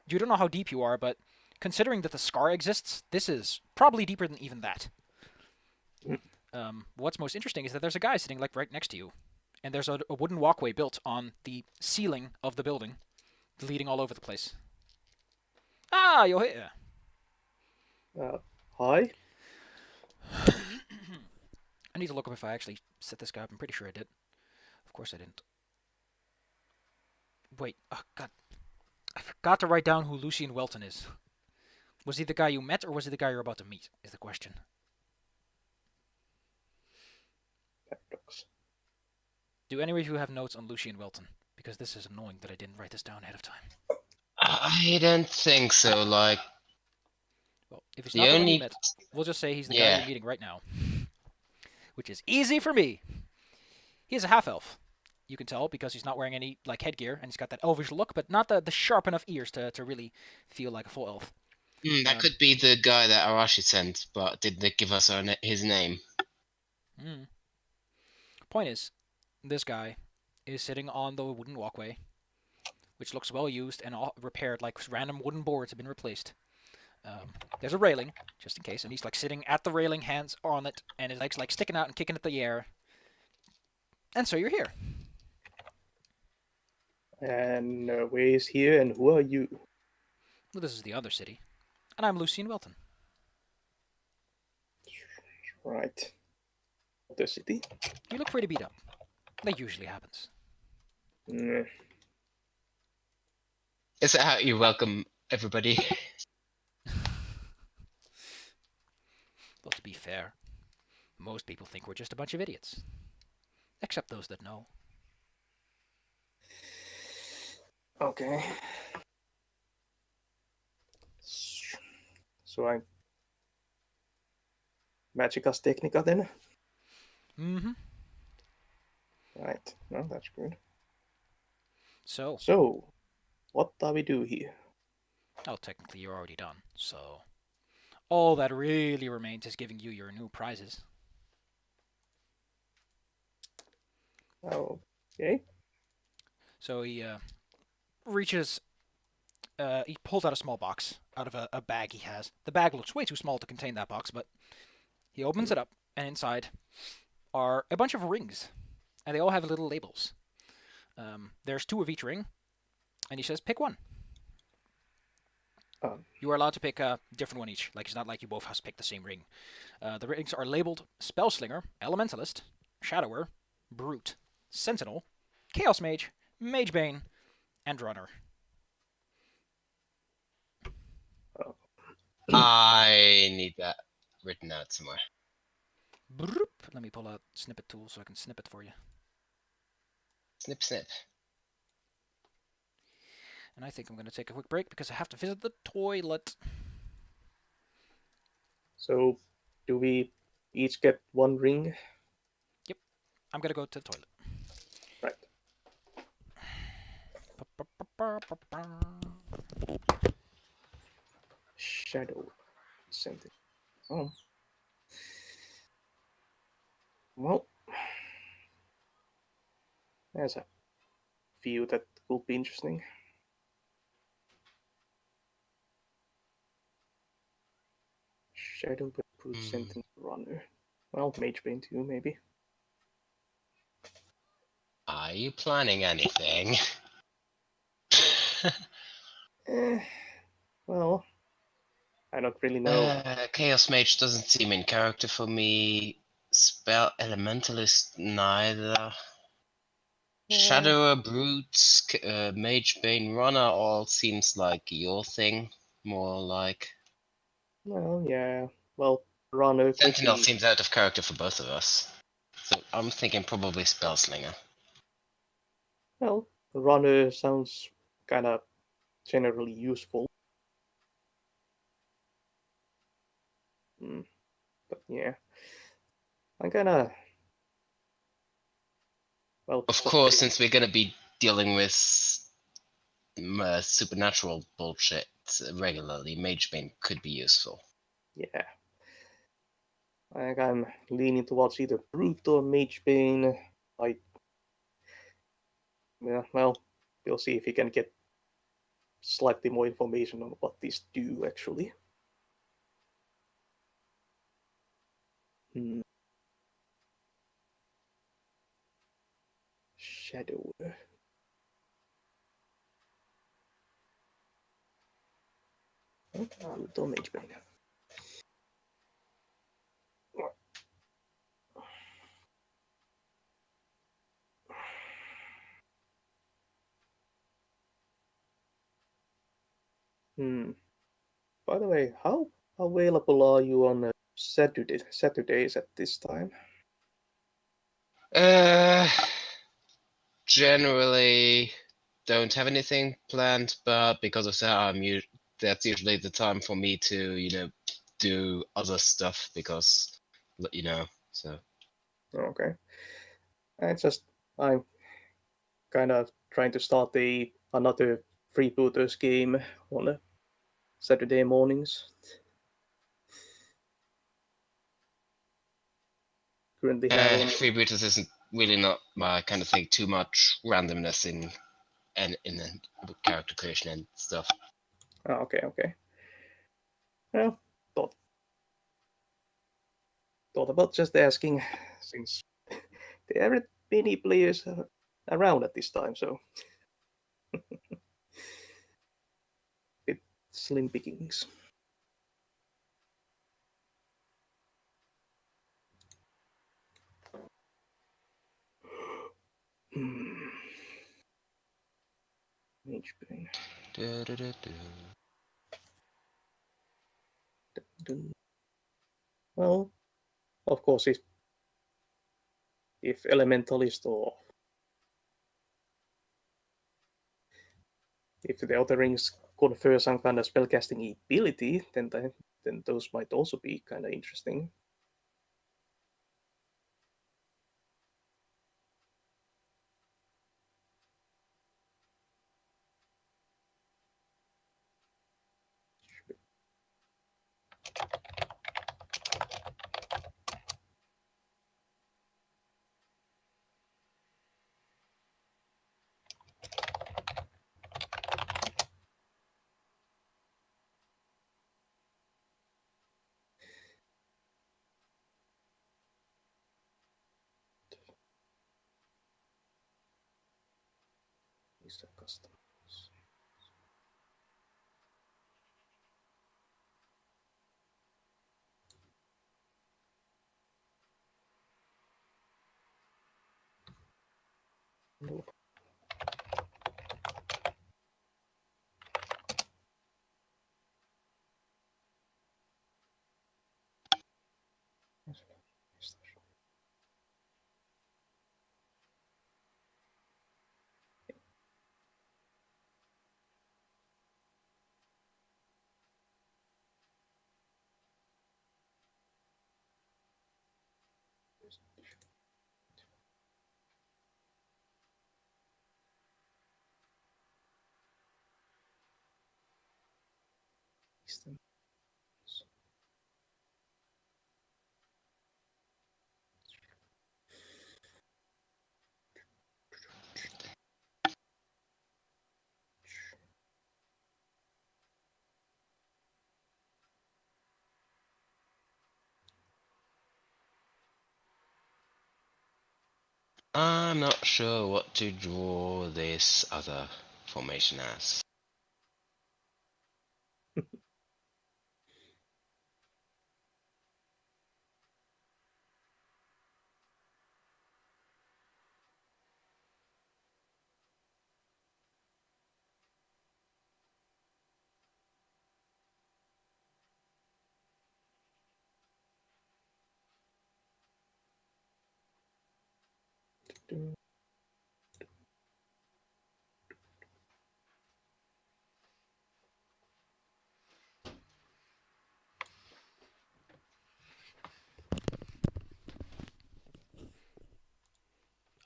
You don't know how deep you are, but considering that the scar exists, this is probably deeper than even that. What's most interesting is that there's a guy sitting like right next to you, and there's a wooden walkway built on the ceiling of the building, leading all over the place. Ah, you're here. Hi. I need to look up if I actually set this guy up. I'm pretty sure I did. Of course I didn't. Wait, oh god. I forgot to write down who Lucian Welton is. Was he the guy you met, or was he the guy you're about to meet, is the question. Paradox. Do any of you have notes on Lucian Welton? Because this is annoying that I didn't write this down ahead of time. I don't think so. Like Well, if he's the not the one you only met, we'll just say he's the guy yeah. you're meeting right now. Which is easy for me. He is a half-elf. You can tell because he's not wearing any like headgear, and he's got that elvish look, but not the sharp enough ears to really feel like a full elf. That could be the guy that Arashi sent, but did they give us his name? Point is, this guy is sitting on the wooden walkway, which looks well used and repaired, like random wooden boards have been replaced. There's a railing, just in case, and he's like sitting at the railing, hands on it, and his legs like sticking out and kicking at the air. And so you're here. And where is here and who are you? Well, this is the other city, and I'm Lucian Welton. Right. The city. You look pretty beat up. That usually happens. Mm, Is that how you welcome everybody? Well, to be fair, most people think we're just a bunch of idiots. Except those that know. okay. So I'm Magicas Technica then? Mm-hmm. Right. No, that's good. So, So, what do we do here? well, technically you're already done, so all that really remains is giving you your new prizes. Okay. So he reaches, he pulls out a small box out of a bag he has. The bag looks way too small to contain that box, but he opens it up, and inside are a bunch of rings, and they all have little labels. There's 2 of each ring, and he says, pick one. You are allowed to pick a different one each. Like, it's not like you both have to pick the same ring. The rings are labeled Spellslinger, Elementalist, Shadower, Brute, Sentinel, Chaos Mage, Magebane, and Runner. I need that written out somewhere. Let me pull out Snippet Tool so I can snip it for you. Snip, snip. And I think I'm going to take a quick break because I have to visit the toilet. So, do we each get one ring? Yep. I'm going to go to the toilet. Right. Shadow. Something. Oh. Well, there's a few that could be interesting. Shadow, but brute sentence runner. Well, Mage Bane too, maybe. Are you planning anything? Well, I don't really know. Chaos Mage doesn't seem in character for me. Spell Elementalist neither. Shadower, Brute, Mage Bane, Runner all seems like your thing. More like. Well, yeah. Well, runner could Sentinel be. seems out of character for both of us. So I'm thinking probably Spellslinger. Well, runner sounds kind of generally useful. But yeah, I'm kind of well. Of Just course, pretty since we're gonna be dealing with supernatural bullshit regularly, Mage Bane could be useful. yeah. Like I'm leaning towards either brute or Mage Bane. I yeah, well, we'll see if we can get slightly more information on what these do actually. Hmm. Shadow. Brute or Mage Bane. Hmm. By the way, how available are you on Saturdays at this time? Uh, Generally don't have anything planned, but because of that, that's usually the time for me to do other stuff because. So. Okay. I'm kind of trying to start another freebooters game on Saturday mornings. Currently have only. Freebooters isn't really not my kind of thing. Too much randomness in the character creation and stuff. Oh, okay. Well, thought about just asking, since there aren't many players around at this time, so bit slim pickings. Mage Bane. Well, of course, if Elementalist or if the other rings confer some kind of spellcasting ability, then those might also be kind of interesting. These are custom. I'm not sure what to draw this other formation as.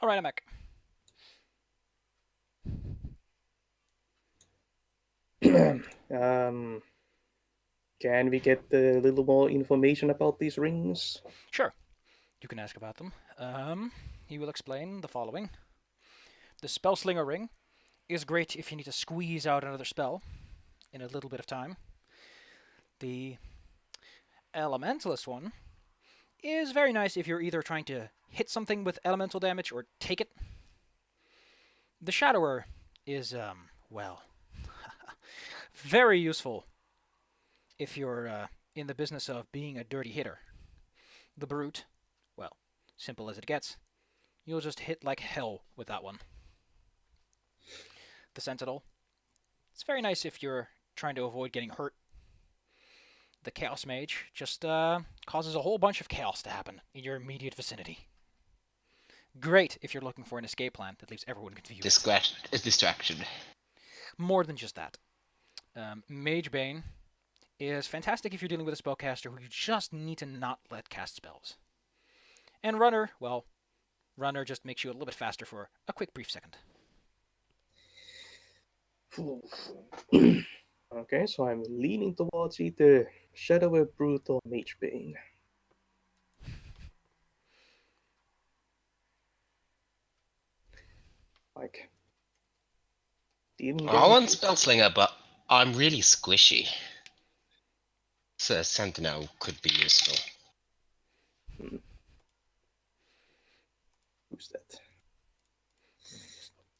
All right, I'm back. Can we get a little more information about these rings? Sure, you can ask about them. He will explain the following. The Spellslinger ring is great if you need to squeeze out another spell in a little bit of time. The Elementalist one is very nice if you're either trying to hit something with elemental damage or take it. The Shadower is, well, very useful if you're in the business of being a dirty hitter. The Brute, well, simple as it gets. You'll just hit like hell with that one. The Sentinel, it's very nice if you're trying to avoid getting hurt. The Chaos Mage just causes a whole bunch of chaos to happen in your immediate vicinity. Great if you're looking for an escape plan that leaves everyone confused. Distraction. More than just that. Mage Bane is fantastic if you're dealing with a spellcaster who you just need to not let cast spells. And Runner, well, Runner just makes you a little bit faster for a quick brief second. Okay, so I'm leaning towards either Shadower, Brute, or Mage Bane. Like, didn't I want get Spellslinger, but I'm really squishy. So Sentinel could be useful. Who's that?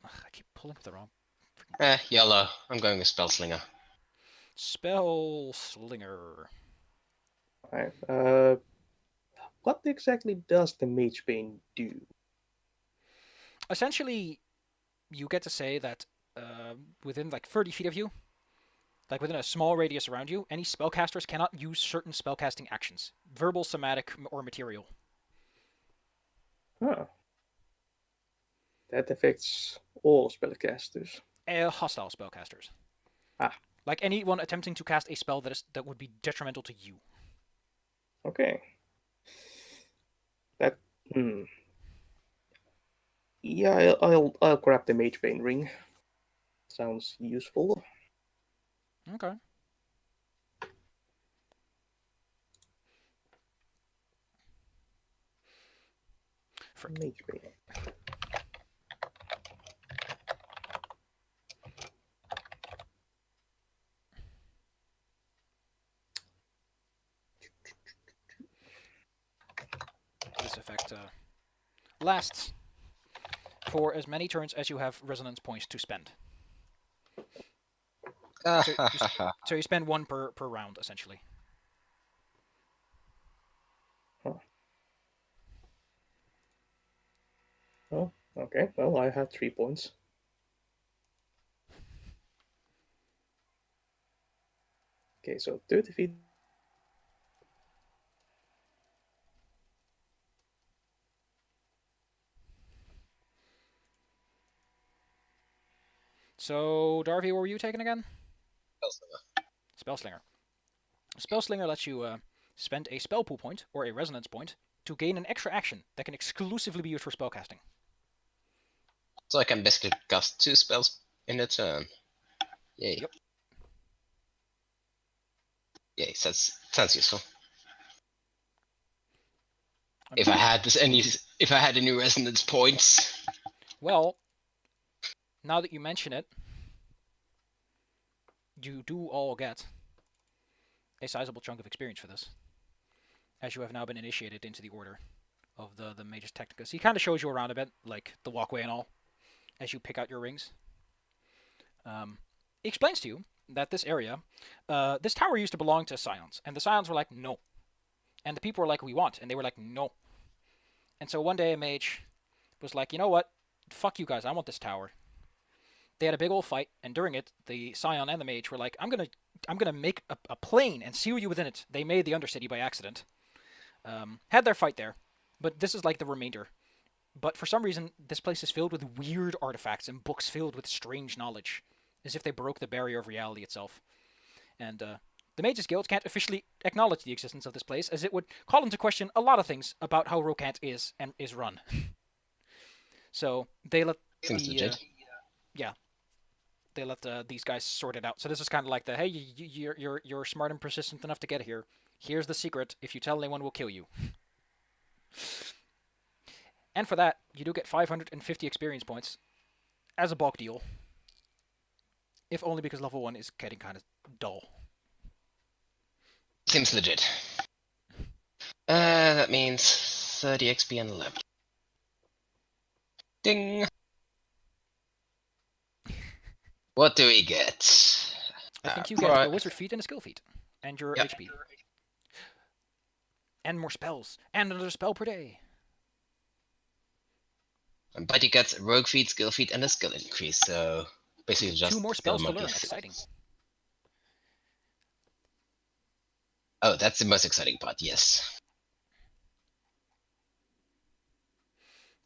Ugh, I keep pulling up the wrong... Yellow. I'm going with Spellslinger. Spellslinger. Alright, what exactly does the Mage Bane do? Essentially, you get to say that within like 30 feet of you, like within a small radius around you, any spellcasters cannot use certain spellcasting actions. Verbal, somatic, or material. Huh. That affects all spellcasters. Hostile spellcasters. Ah. Like anyone attempting to cast a spell that would be detrimental to you. Okay. That. Yeah, I'll grab the Mage Bane ring. Sounds useful. Okay. Frick. Mage Bane. This effect lasts for as many turns as you have resonance points to spend. So you spend one per round, essentially. Huh. Oh, okay. Well, I have 3 points. Okay, so 30 feet. So, Darby, what were you taking again? Spellslinger. Spellslinger. Spellslinger lets you spend a spell pool point or a resonance point to gain an extra action that can exclusively be used for spellcasting. So I can basically cast 2 spells in a turn. Yay. Yep. Yay, sounds useful. If I had any resonance points. Well, now that you mention it, you do all get a sizable chunk of experience for this, as you have now been initiated into the order of the Magus Technicus. He kind of shows you around a bit, like the walkway and all, as you pick out your rings. He explains to you that this area, this tower used to belong to Scions, and the Scions were like, no. And the people were like, we want, and they were like, no. And so one day a mage was like, you know what? Fuck you guys, I want this tower. They had a big old fight, and during it, the Scion and the mage were like, I'm gonna make a plane and seal you within it. They made the Undercity by accident. Had their fight there, but this is like the remainder. But for some reason, this place is filled with weird artifacts and books filled with strange knowledge, as if they broke the barrier of reality itself. And the Mages Guild can't officially acknowledge the existence of this place, as it would call into question a lot of things about how Rocant is and is run. So they let Seems legit. they let these guys sort it out. So this is kind of like the hey, you're smart and persistent enough to get here. Here's the secret. If you tell anyone, we'll kill you. And for that, you do get 550 experience points as a bulk deal. If only because level 1 is getting kind of dull. Seems legit. That means 30 XP and 11. Ding! What do we get? I think you get a wizard feat and a skill feat. And your Yep. HP. And more spells. And another spell per day. And Buddy gets a rogue feat, skill feat, and a skill increase, so basically just 2 more skill spells to learn. monkeys. Exciting. Oh, that's the most exciting part, yes.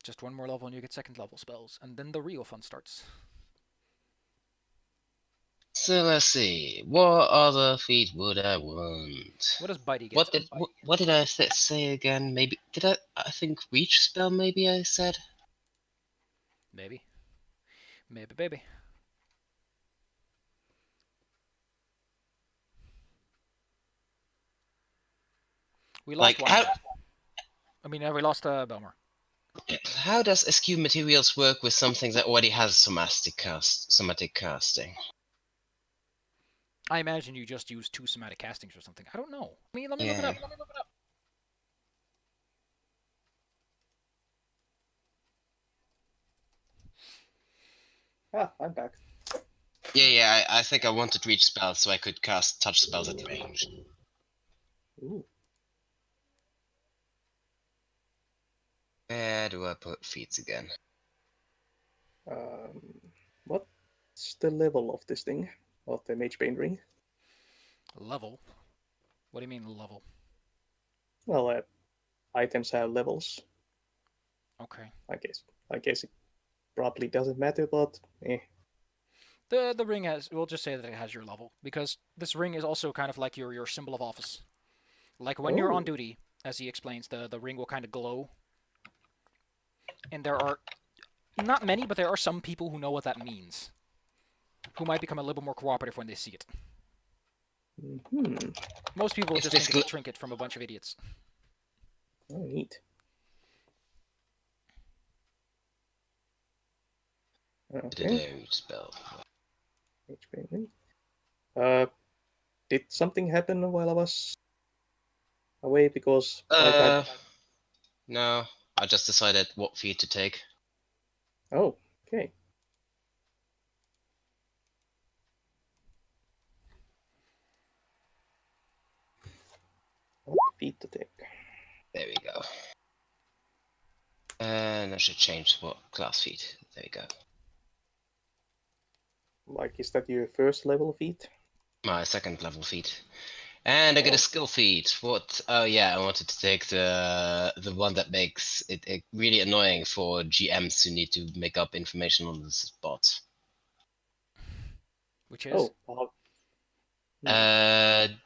Just 1 more level and you get 2nd level spells. And then the real fun starts. So let's see. What other feat would I want? What does Bitey get? What did I say again? Maybe did I think reach spell? Maybe I said. Maybe. Maybe, baby. We lost Like one. We lost Belmar. how does SQ materials work with something that already has somatic casting? I imagine you just use 2 somatic castings or something. I don't know. Let me look it Yeah. up. Ah, I'm back. Yeah. I think I wanted reach spells so I could cast touch spells at range. Ooh. Where do I put feats again? What's the level of this thing? Of the Mage Bane Ring? Level? What do you mean level? Well, items have levels. Okay. I guess it probably doesn't matter, but The ring has. We'll just say that it has your level because this ring is also kind of like your symbol of office. Like when you're on duty, as he explains, the ring will kind of glow. And there are not many, but there are some people who know what that means, who might become a little more cooperative when they see it. Mm-hmm. Most people Is just this think it's a trinket from a bunch of idiots. Oh, neat. Okay. Reach spell. Mage Bane Ring. Did something happen while I was away? Because No. I just decided what feat to take. Oh, okay. What feat to take? There we go. And I should change what class feat. There we go. Like, is that your first level feat? My 2nd level feat. And I get a skill feat. What? Oh yeah, I wanted to take the one that makes it really annoying for GMs who need to make up information on the spot. Which is? Oh,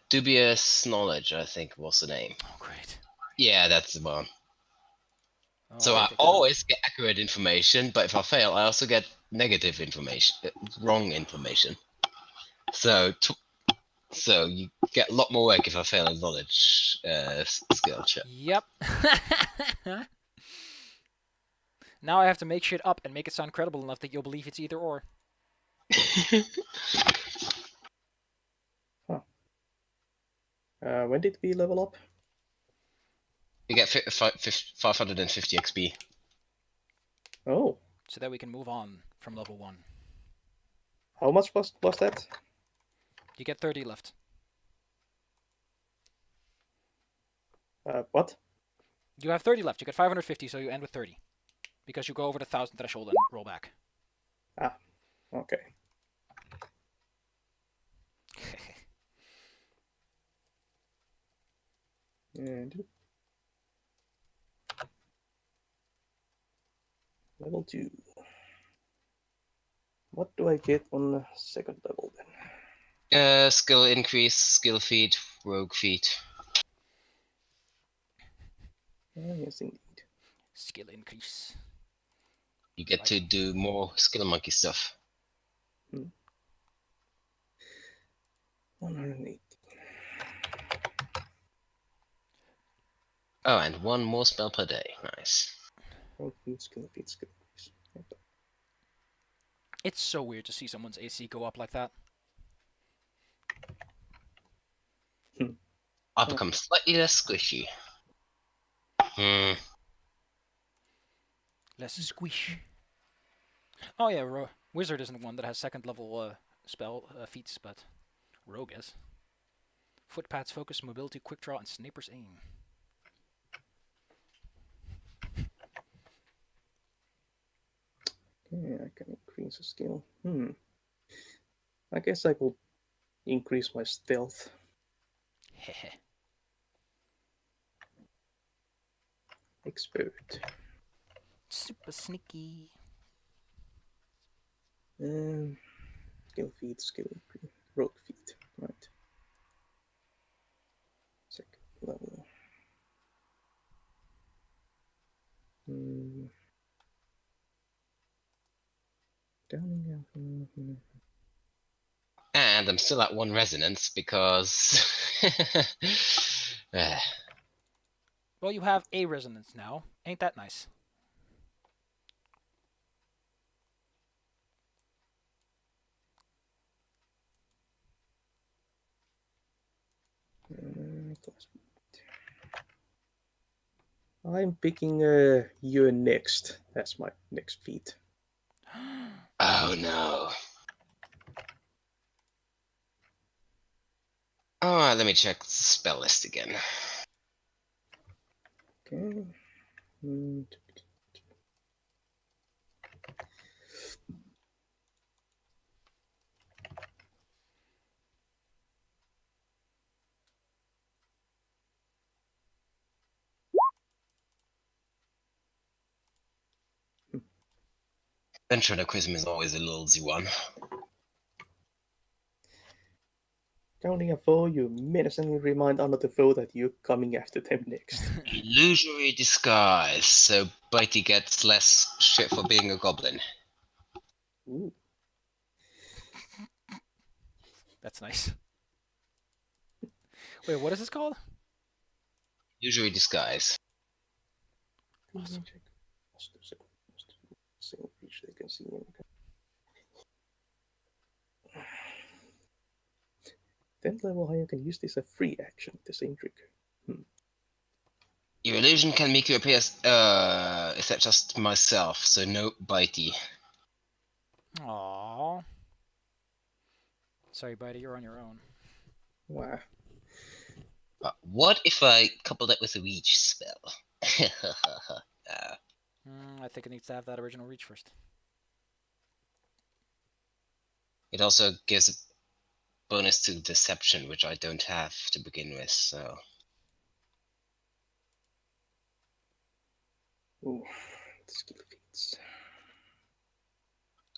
Dubious knowledge, I think was the name. Oh, great. Yeah, that's the one. Oh, So I always get accurate information, but if I fail, I also get negative information, wrong information. So you get a lot more work if I fail a knowledge skill check. Yep. Now I have to make shit up and make it sound credible enough that you'll believe it's either or. when did we level up? You get 550 XP. Oh, so that we can move on from level 1. how much was that? You get 30 left. What? You have 30 left. You get 550, so you end with 30. Because you go over the 1,000 threshold and roll back. Ah, okay. And level 2. What do I get on the second level then? Skill increase, skill feat, rogue feat. Yes, indeed. Skill increase. You get to do more skill monkey stuff. 180. Oh, and one more spell per day. Nice. Rogue feet, skill feet, skill feet. It's so weird to see someone's AC go up like that. I become slightly less squishy. Less squish. Oh yeah, Wizard isn't one that has second level spell feats, but Rogue is. Footpaths, focus, mobility, quick draw, and sniper's aim. Okay, I can increase the skill. I guess I will increase my stealth. Hehe. Expert. Super sneaky. Skill feet, skill increase. Rogue feet. Right. Second level. Downing. And I'm still at 1 resonance because... Well, you have a resonance now. Ain't that nice? I'm picking you next. That's my next feat. Oh no. Oh, let me check the spell list again. Okay. Ventriloquism is always a lulzy one. Counting a foe, you menacingly remind another foe that you're coming after them next. Illusory disguise, so Bitey gets less shit for being a goblin. Ooh. That's nice. Wait, what is this called? Illusory disguise. Awesome. Single creature they can see. 10th level higher can use this as a free action with the same trigger. Your illusion can make you appear, is that just myself, so no Bitey. Aww. Sorry, buddy, you're on your own. Wow. What if I couple that with a reach spell? I think it needs to have that original reach first. It also gives a bonus to deception, which I don't have to begin with, so... Ooh, skill feats.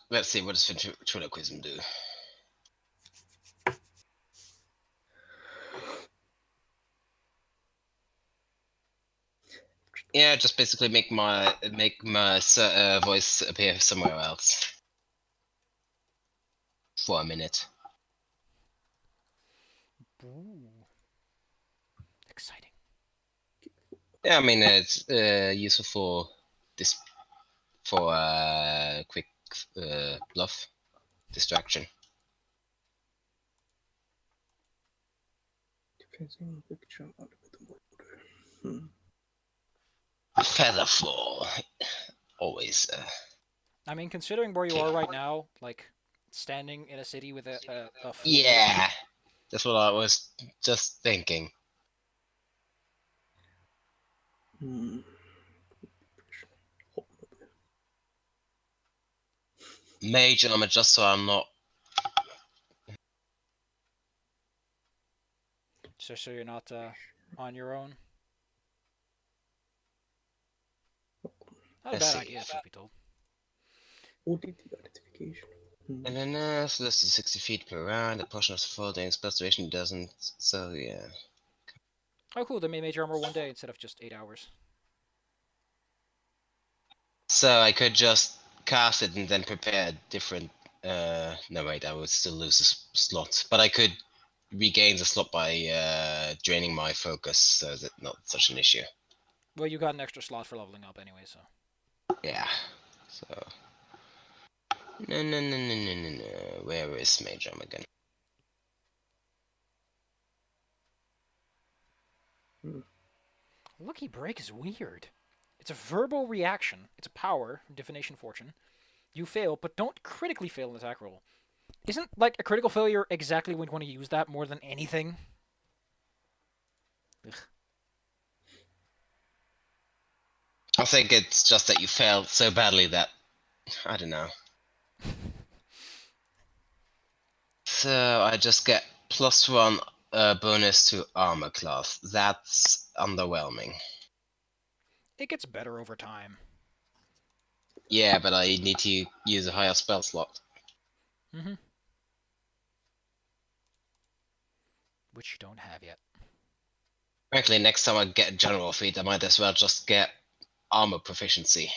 Let's see, what does ventriloquism do? Yeah, just basically make my voice appear somewhere else for a minute. Ooh. Exciting. Yeah, I mean it's useful for this quick bluff distraction. Defensive quick jump on the bottom border. Featherfall. Always. I mean, considering where you Okay. are right now, like standing in a city with a floor. Yeah, that's what I was just thinking. Hmm. Mage armor, just so I'm not. So you're not on your own. Not a Let's bad see. idea, truth be told. Oddity identification. And then so this is 60 feet per round. A portion of the full day spell duration doesn't. So yeah. Oh, cool. They made Mage Armor one day instead of just 8 hours. So I could just cast it and then prepare a different. No wait, I would still lose a slot, but I could regain the slot by draining my focus, so that's not such an issue. Well, you got an extra slot for leveling up anyway, so. Yeah. So. No. Where is Mage Armor again? Lucky Break is weird. It's a verbal reaction. It's a power, Divination Fortune. You fail, but don't critically fail an attack roll. Isn't, like, a critical failure exactly when you want to use that more than anything? Ugh. I think it's just that you failed so badly that I don't know. So I just get +1 bonus to armor class. That's underwhelming. It gets better over time. Yeah, but I need to use a higher spell slot. Mm-hmm. Which you don't have yet. Frankly, next time I get a general feat, I might as well just get armor proficiency.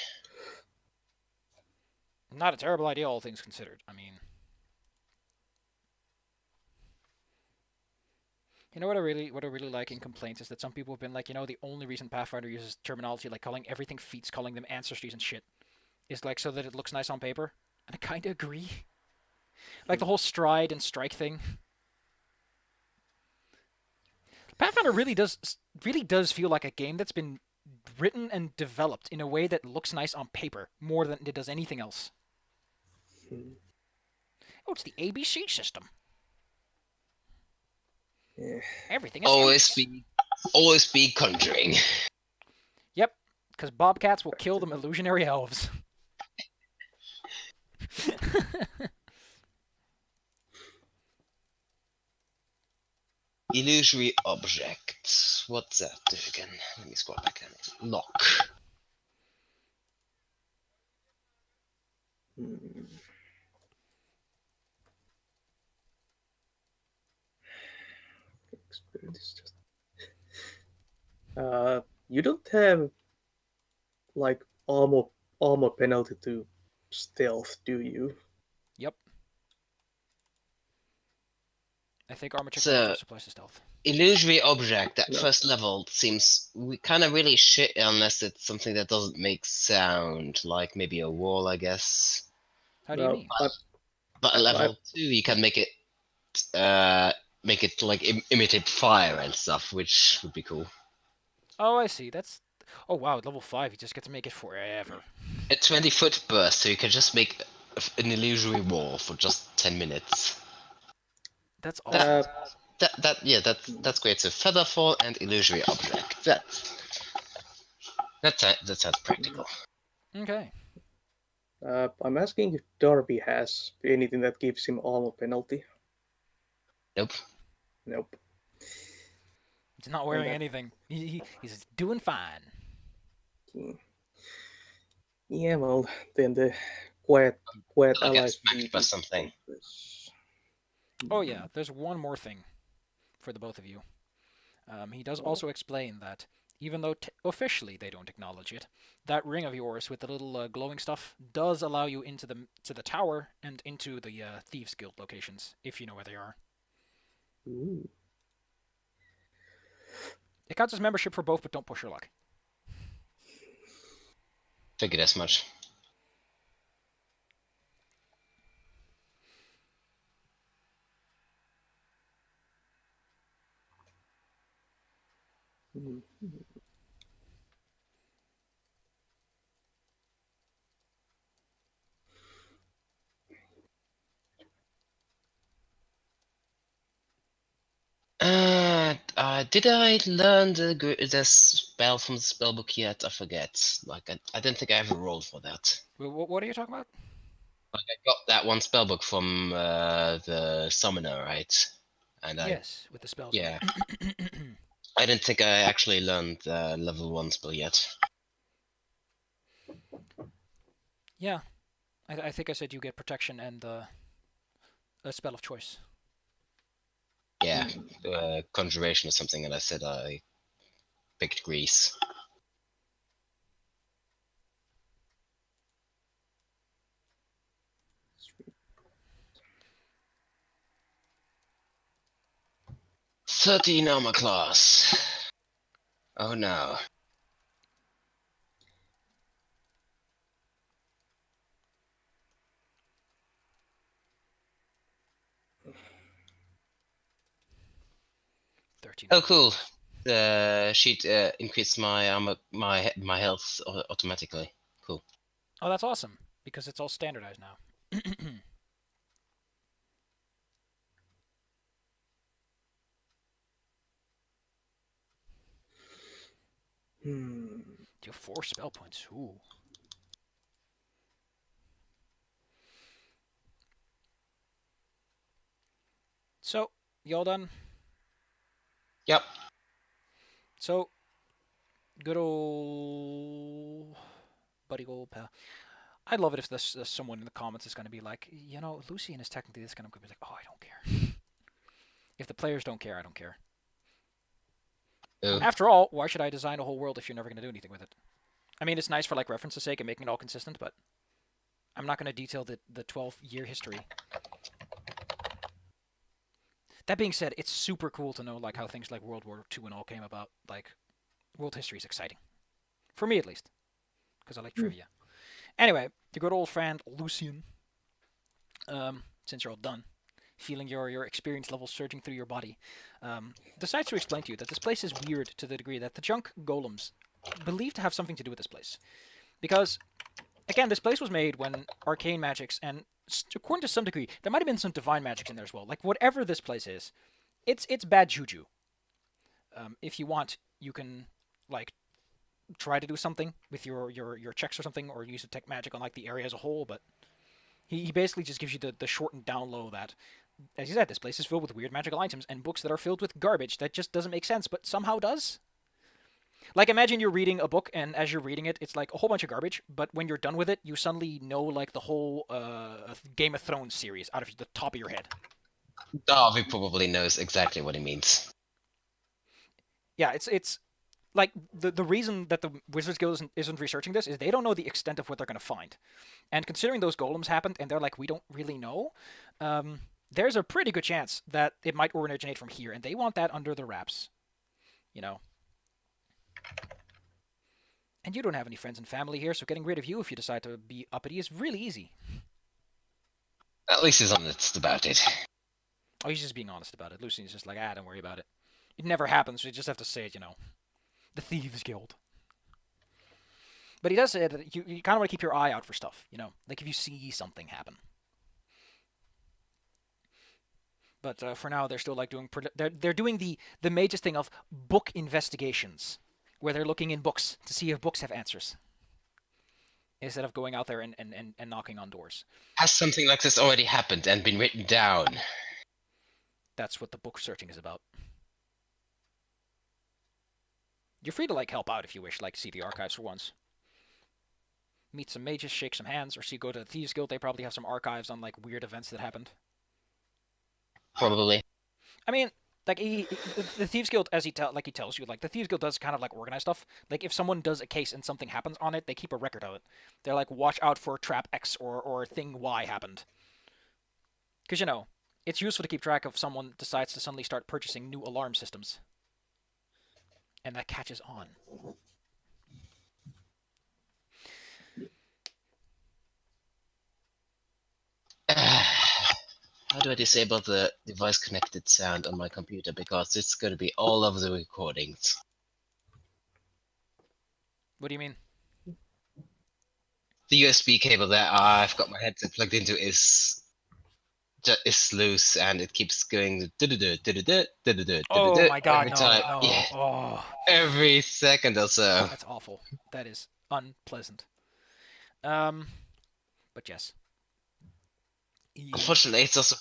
Not a terrible idea, all things considered. I mean, you know what I really like in complaints is that some people have been like, the only reason Pathfinder uses terminology like calling everything feats, calling them ancestries and shit, is like so that it looks nice on paper. And I kind of agree. Like the whole stride and strike thing. Pathfinder really does feel like a game that's been written and developed in a way that looks nice on paper more than it does anything else. Oh, it's the ABC system. Yeah. Everything is Always feats. always be conjuring. Yep, because bobcats will kill them illusionary elves. Illusory object. What's that do again? Let me scroll back in. Lock. Experience just. You don't have like armor penalty to stealth, do you? Yep. I think armor check So, also applies to stealth. illusory object at No. first level seems kind of really shit unless it's something that doesn't make sound, like maybe a wall, I guess. How do you No, mean? But at I level 2, you can make it like imitate fire and stuff, which would be cool. Oh, I see. Oh wow, at level 5, you just get to make it forever. A 20-foot burst, so you can just make an illusory wall for just 10 minutes. That's awesome. uh, That's great. So featherfall and illusory object. That sounds practical. Okay. I'm asking if Darby has anything that gives him armor penalty. Nope. Nope. He's not And wearing that anything. He's doing fine. yeah, well then the quiet I'll get ally smacked feat by is something. focus. Oh yeah, there's one more thing for the both of you. He does Oh. also explain that even though officially they don't acknowledge it, that ring of yours with the little glowing stuff does allow you into the tower and into the Thieves Guild locations, if you know where they are. Ooh. It counts as membership for both, but don't push your luck. Figured as much. Did I learn the spell from the spellbook yet? I forget. Like, I don't think I ever rolled for that. What are you talking about? Like, I got that one spellbook from the summoner, right? And Yes, with the spells. yeah, I didn't think I actually learned the level 1 spell yet. Yeah, I think I said you get protection and a spell of choice. Yeah, conjuration or something, and I said I picked grease. Sweet. 13 armor class. Oh no. Oh, cool. The sheet increased my armor, my health automatically. Cool. Oh, that's awesome because it's all standardized now. Hmm. You have 4 spell points. Ooh. So, you all done? Yep. So, good old buddy gold pal. I'd love it if this someone in the comments is going to be like, you know, Lucian is technically this, and I'm going to be like, oh, I don't care. If the players don't care, I don't care. Oh. After all, why should I design a whole world if you're never going to do anything with it? I mean, it's nice for like reference's sake and making it all consistent, but I'm not going to detail the 12-year history. That being said, it's super cool to know like how things like World War II and all came about. Like, world history is exciting, for me at least, because I like trivia. Anyway, your good old friend Lucian. Since you're all done, feeling your experience level surging through your body, decides to explain to you that this place is weird to the degree that the junk golems believe to have something to do with this place. Because, again, this place was made when arcane magics, and according to some degree, there might have been some divine magics in there as well. Like, whatever this place is, it's bad juju. If you want, you can, like, try to do something with your checks or something, or use detect magic on, like, the area as a whole, but he basically just gives you the shortened down low that, as you said, this place is filled with weird magical items and books that are filled with garbage that just doesn't make sense, but somehow does. Like, imagine you're reading a book, and as you're reading it, it's like a whole bunch of garbage, but when you're done with it, you suddenly know, like, the whole Game of Thrones series out of the top of your head. Darby probably knows exactly what he means. Yeah, it's like, the reason that the Wizards Guild isn't researching this is they don't know the extent of what they're going to find. And considering those golems happened, and they're like, we don't really know, there's a pretty good chance that it might originate from here, and they want that under the wraps. You know? And you don't have any friends and family here, so getting rid of you if you decide to be uppity is really easy. At least he's honest about it. Oh, he's just being honest about it. Lucian's just like, don't worry about it. It never happens, so you just have to say it, you know. The Thieves Guild. But he does say that you kind of want to keep your eye out for stuff, you know, like if you see something happen. But for now, they're still like doing they're doing the major thing of book investigations, where they're looking in books to see if books have answers, instead of going out there and knocking on doors. Has something like this already happened and been written down? That's what the book searching is about. You're free to like help out if you wish, like see the archives for once. Meet some mages, shake some hands, or go to the Thieves Guild. They probably have some archives on like weird events that happened. Probably. I mean, like the Thieves Guild, as he tells you, like the Thieves Guild does kind of like organize stuff. Like if someone does a case and something happens on it, they keep a record of it. They're like, watch out for trap X or thing Y happened. Because you know, it's useful to keep track if someone decides to suddenly start purchasing new alarm systems, and that catches on. How do I disable the device connected sound on my computer? Because it's going to be all over the recordings. What do you mean? The USB cable that I've got my headset plugged into is is loose and it keeps going Oh my god, every no, time. Yeah, no. Oh, every second or so. that's awful. That is unpleasant. But yes. Unfortunately, it's also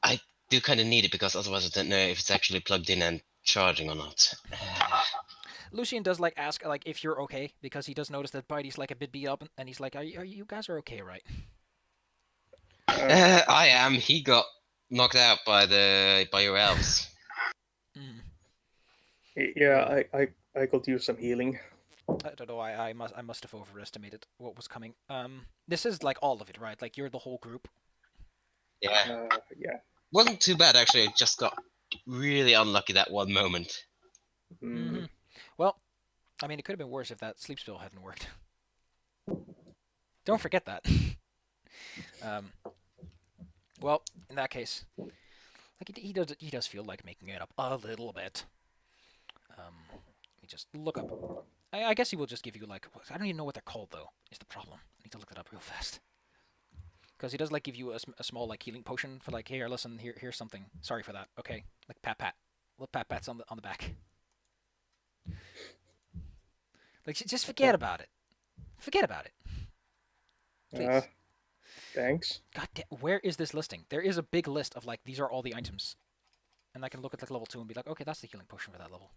I do kind of need it because otherwise I don't know if it's actually plugged in and charging or not. Lucian does like ask like if you're okay because he does notice that Bitey's like a bit beat up and he's like, are you guys are okay, right? I am. He got knocked out by your elves. Mm. Yeah, I could use some healing. I don't know. I must have overestimated what was coming. This is like all of it, right? Like you're the whole group. Yeah, Yeah. wasn't too bad actually. I just got really unlucky that one moment. Mm. Well, I mean, it could have been worse if that sleep spell hadn't worked. Don't forget that. um, well, in that case, like he does feel like making it up a little bit. Let me just look up. I guess he will just give you like I don't even know what they're called though. Is the problem? I need to look it up real fast. Because he does like give you a small like healing potion for like here, listen, here's something. Sorry for that. Okay, like pat, little pats on the back. Like just forget about it. Forget about it, please. Thanks. God damn, where is this listing? There is a big list of like these are all the items, and I can look at like level 2 and be like, okay, that's the healing potion for that level.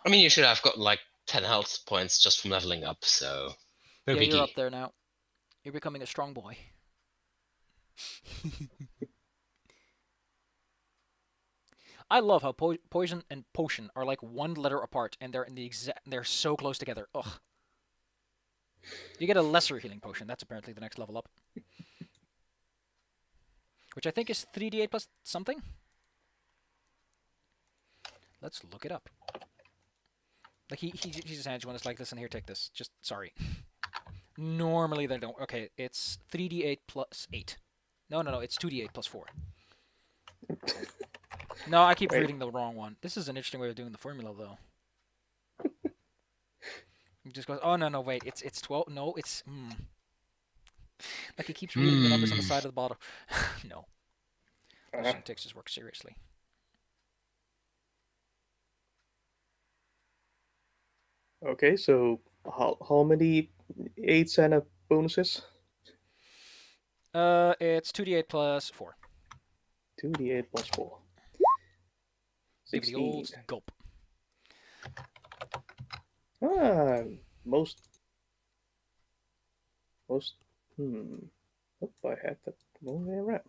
I mean, you should have got like 10 health points just from leveling up, so no Yeah, you're biggie. up there now. You're becoming a strong boy. I love how poison and potion are like one letter apart, and they're in the they're so close together. Ugh. You get a lesser healing potion. That's apparently the next level up, which I think is 3d8 plus something. Let's look it up. Like he just hands you one. It's like, listen here, take this. Just sorry. Normally they don't. Okay, it's 3d8 plus 8. No. It's 2d8 plus 4. No, I keep Wait. reading the wrong one. This is an interesting way of doing the formula, though. He just goes, oh no, wait, it's 12. No, it's like he keeps reading the numbers on the side of the bottle. No, Lucian takes his work seriously. Okay, so how many 8s and bonuses? It's 2d8 plus 4. 2d8 plus 4. Give it the 16. old gulp. Ah, most. Hope I had that wrong way around.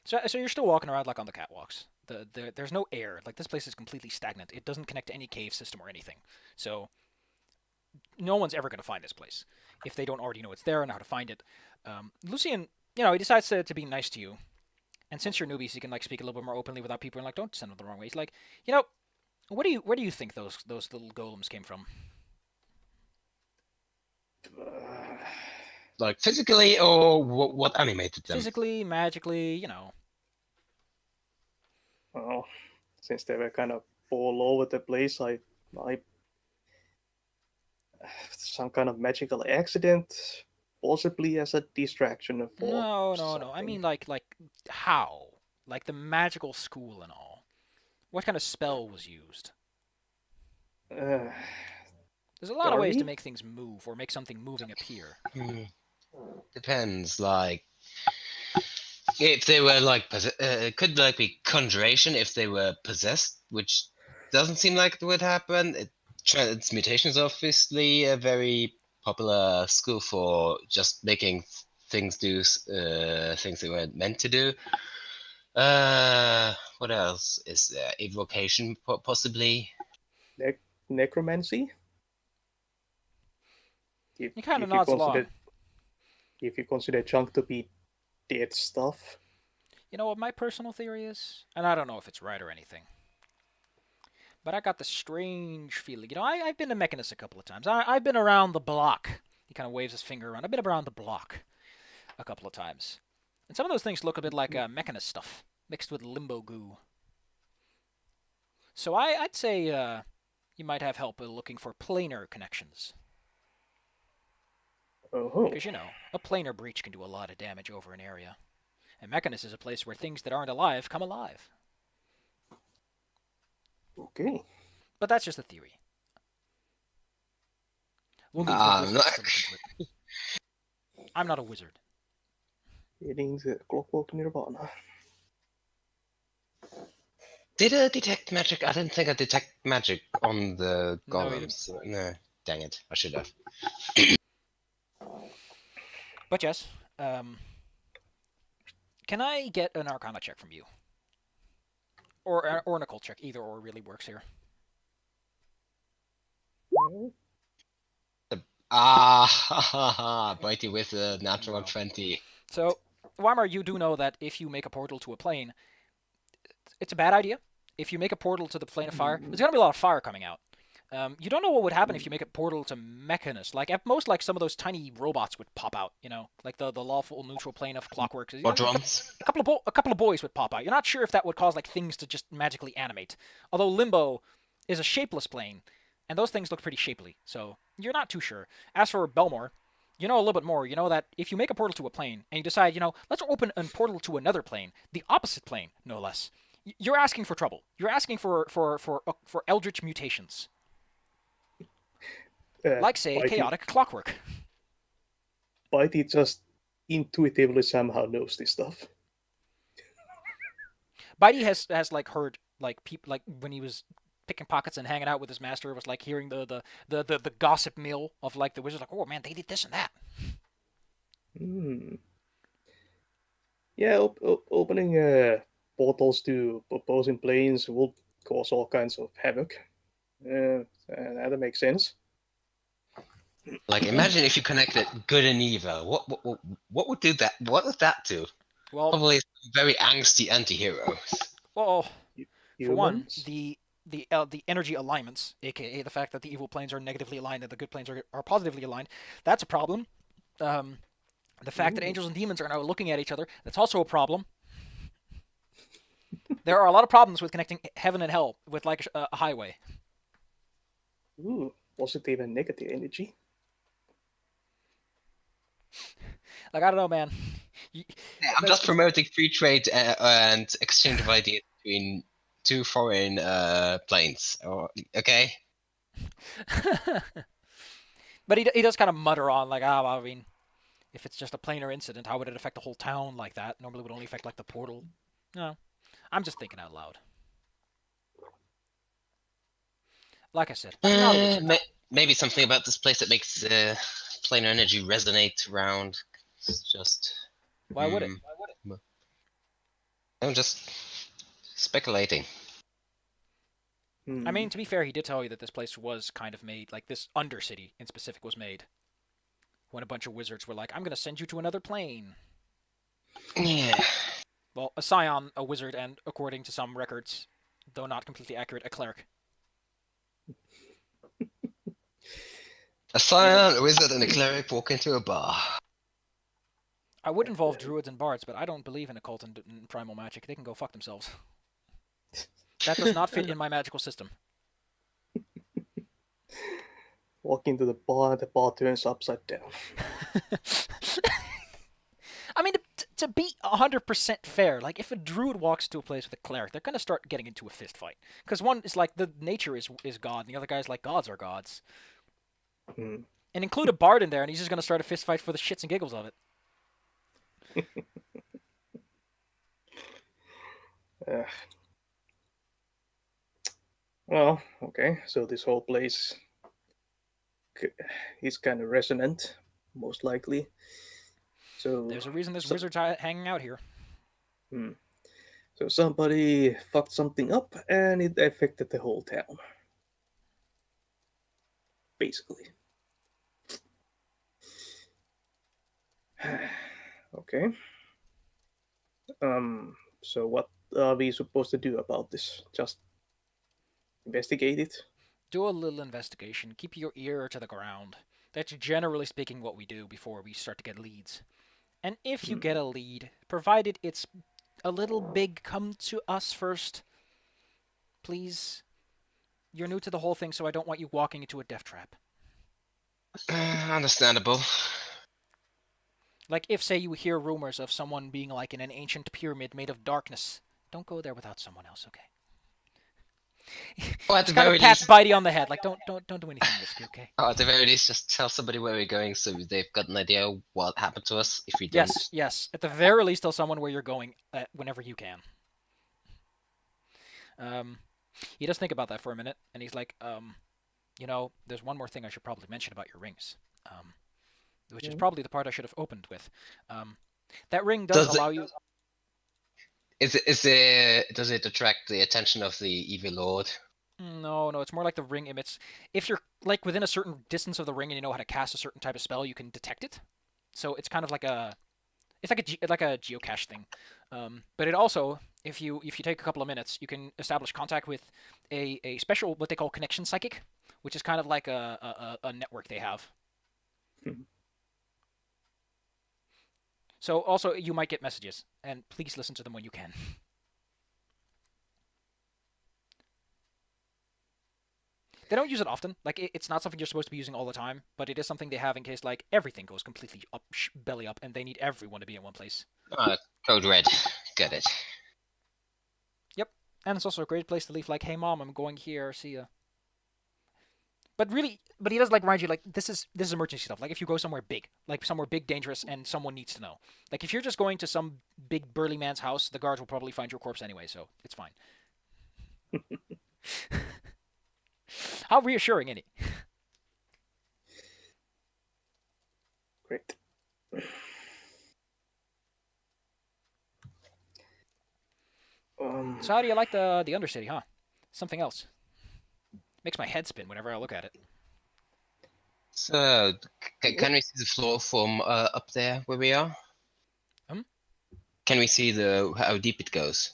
So you're still walking around like on the catwalks. There's no air. Like this place is completely stagnant. It doesn't connect to any cave system or anything. So no one's ever going to find this place if they don't already know it's there and how to find it. Lucian, he decides to be nice to you. And since you're newbies, he can like speak a little bit more openly without people and like don't send them the wrong way. He's like, where do you think those little golems came from? Like physically, or what animated them? Physically, magically, Well, since they were kind of all over the place, I some kind of magical accident, possibly as a distraction for No. something. I mean like how? Like the magical school and all. What kind of spell was used? There's a lot of ways to Dirty? make things move or make something moving appear. Depends. Like if they were like it could like be conjuration if they were possessed, which doesn't seem like it would happen. Transmutation is obviously a very popular school for just making things do things they weren't meant to do. What else is there? Evocation, possibly. Necromancy? He kind of nods along. If you consider junk to be dead stuff. You know what my personal theory is? And I don't know if it's right or anything. But I got the strange feeling. I've been to Mechanist a couple of times. I've been around the block. He kind of waves his finger around. I've been around the block a couple of times. And some of those things look a bit like Mechanist stuff, mixed with limbo goo. So I'd say you might have help looking for planar connections. Oh, Because, a planar breach can do a lot of damage over an area. And Mechanus is a place where things that aren't alive come alive. okay. But that's just a theory. We'll leave the I'm not. wizards to look into it. I'm not a wizard. Hitting the clockwork nirvana. Did I detect magic? I didn't think I detect magic on the No, you didn't. golems. No, dang it. I should have. But yes, can I get an Arcana check from you? Or an occult check. Either or really works here. Ah, ha, ha, ha. Mighty with a natural No. 20. So, Weimar, you do know that if you make a portal to a plane, it's a bad idea. If you make a portal to the plane of fire, there's going to be a lot of fire coming out. You don't know what would happen if you make a portal to Mechanus. Like, at most, like, some of those tiny robots would pop out, Like the lawful neutral plane of Clockwork. Quadrons? A couple of boys would pop out. You're not sure if that would cause, like, things to just magically animate. Although Limbo is a shapeless plane, and those things look pretty shapely, so you're not too sure. As for Belmore, you know a little bit more. You know that if you make a portal to a plane, and you decide, let's open a portal to another plane, the opposite plane, no less, you're asking for trouble. You're asking for eldritch mutations. Like, say, chaotic clockwork. Bitey just intuitively somehow knows this stuff. Bitey has like heard like people like when he was picking pockets and hanging out with his master, was like hearing the gossip mill of like the wizards, like, oh man, they did this and that. Yeah, opening portals to opposing planes will cause all kinds of havoc. That makes sense. Like, imagine if you connected good and evil. What would do that? What would that do? Well, Probably very angsty anti-heroes. well, for one, Humans? the energy alignments, aka the fact that the evil planes are negatively aligned and the good planes are positively aligned, that's a problem. The fact that angels and demons are now looking at each other, that's also a problem. There are a lot of problems with connecting heaven and hell with like a highway. Ooh, positive and negative energy. Like, I don't know, man. I'm just promoting free trade and exchange of ideas between two foreign planes. Okay. But he does kind of mutter on, like, well, I mean, if it's just a planar incident, how would it affect the whole town like that? Normally it would only affect, like, the portal. No. I'm just thinking out loud. Like I said, I'm not a wizard. Maybe something about this place that makes planar energy resonate around. It's just... Why would it? I'm just speculating. I mean, to be fair, he did tell you that this place was kind of made, like, this Undercity in specific was made when a bunch of wizards were like, I'm going to send you to another plane. Yeah. Well, a scion, a wizard, and, according to some records, though not completely accurate, a cleric. A scion, a wizard, and a cleric walk into a bar. I would involve druids and bards, but I don't believe in occult and primal magic. They can go fuck themselves. That does not fit in my magical system. Walk into the bar turns upside down. I mean, to be 100% fair, like, if a druid walks to a place with a cleric, they're going to start getting into a fist fight. Because one is like, the nature is God, and the other guy's like, gods are gods. And include a bard in there, and he's just going to start a fist fight for the shits and giggles of it. Well, okay, so this whole place is kind of resonant, most likely. So there's a reason there's wizards hanging out here. So somebody fucked something up, and it affected the whole town. Basically. Okay. So what are we supposed to do about this? Just investigate it? Do a little investigation. Keep your ear to the ground. That's generally speaking what we do before we start to get leads. And if you get a lead, provided it's a little big, come to us first. Please. You're new to the whole thing, so I don't want you walking into a death trap. Understandable. Like if, say, you hear rumors of someone being like in an ancient pyramid made of darkness, don't go there without someone else, okay? Or at the Just kind of very pats least, Bitey on the head, like don't do anything risky, okay? or at the very least, just tell somebody where we're going so they've got an idea what happened to us if we don't. Yes, yes. At the very least, tell someone where you're going whenever you can. Um, he does think about that for a minute, and he's like, there's one more thing I should probably mention about your rings, which is probably the part I should have opened with. That ring does Does it, allow you. does it attract the attention of the evil lord? No, it's more like the ring emits. If you're like within a certain distance of the ring and you know how to cast a certain type of spell, you can detect it. So it's kind of like it's like a geocache thing. But it also, if you take a couple of minutes, you can establish contact with a special what they call connection psychic, which is kind of like a network they have. So also you might get messages, and please listen to them when you can. They don't use it often. Like it's not something you're supposed to be using all the time, but it is something they have in case like everything goes completely up, belly up, and they need everyone to be in one place. Code red. Got it. Yep, and it's also a great place to leave. Like, hey mom, I'm going here. See ya. But he does like remind you like this is emergency stuff. Like if you go somewhere big, dangerous, and someone needs to know. Like if you're just going to some big burly man's house, the guards will probably find your corpse anyway, so it's fine. How reassuring, isn't it? Great. So how do you like the Undercity, huh? Something else. Makes my head spin whenever I look at it. So, can we see the floor from up there where we are? Can we see how deep it goes?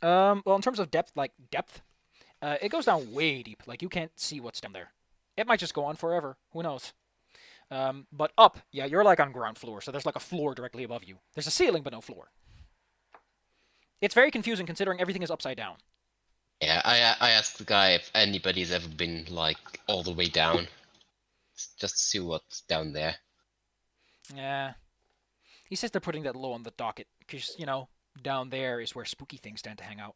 Well, in terms of depth, it goes down way deep. Like you can't see what's down there. It might just go on forever. Who knows? But up, yeah, you're like on ground floor, so there's like a floor directly above you. There's a ceiling, but no floor. It's very confusing considering everything is upside down. Yeah, I asked the guy if anybody's ever been like all the way down, just to see what's down there. Yeah. He says they're putting that low on the docket because down there is where spooky things tend to hang out.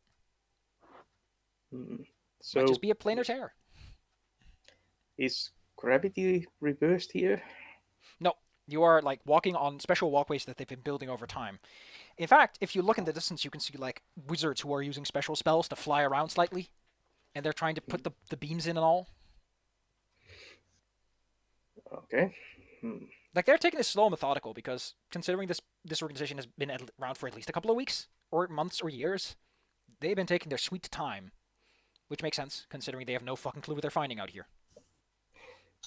So might just be a planar tear. Is gravity reversed here? No, you are like walking on special walkways that they've been building over time. In fact, if you look in the distance, you can see like wizards who are using special spells to fly around slightly, and they're trying to put the beams in and all. Okay. Like they're taking this slow and methodical because considering this organization has been around for at least a couple of weeks or months or years, they've been taking their sweet time, which makes sense considering they have no fucking clue what they're finding out here.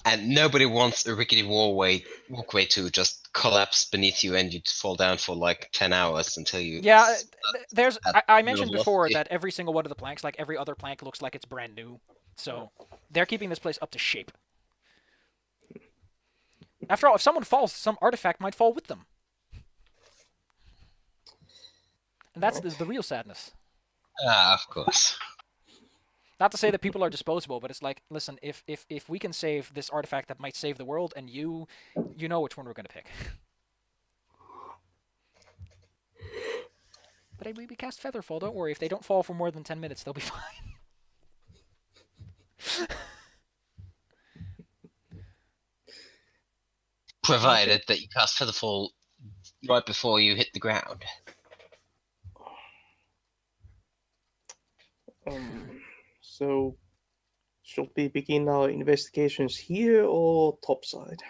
And nobody wants a rickety walkway to just collapse beneath you and you fall down for like 10 hours until you... Yeah, I mentioned before that every single one of the planks, like every other plank, looks like it's brand new. So they're keeping this place up to shape. After all, if someone falls, some artifact might fall with them. And that's the real sadness. Of course. Not to say that people are disposable, but it's like, listen, if we can save this artifact that might save the world, and you know which one we're going to pick. But we cast Featherfall, don't worry. If they don't fall for more than 10 minutes, they'll be fine. Provided that you cast Featherfall right before you hit the ground. So, should we begin our investigations here or topside?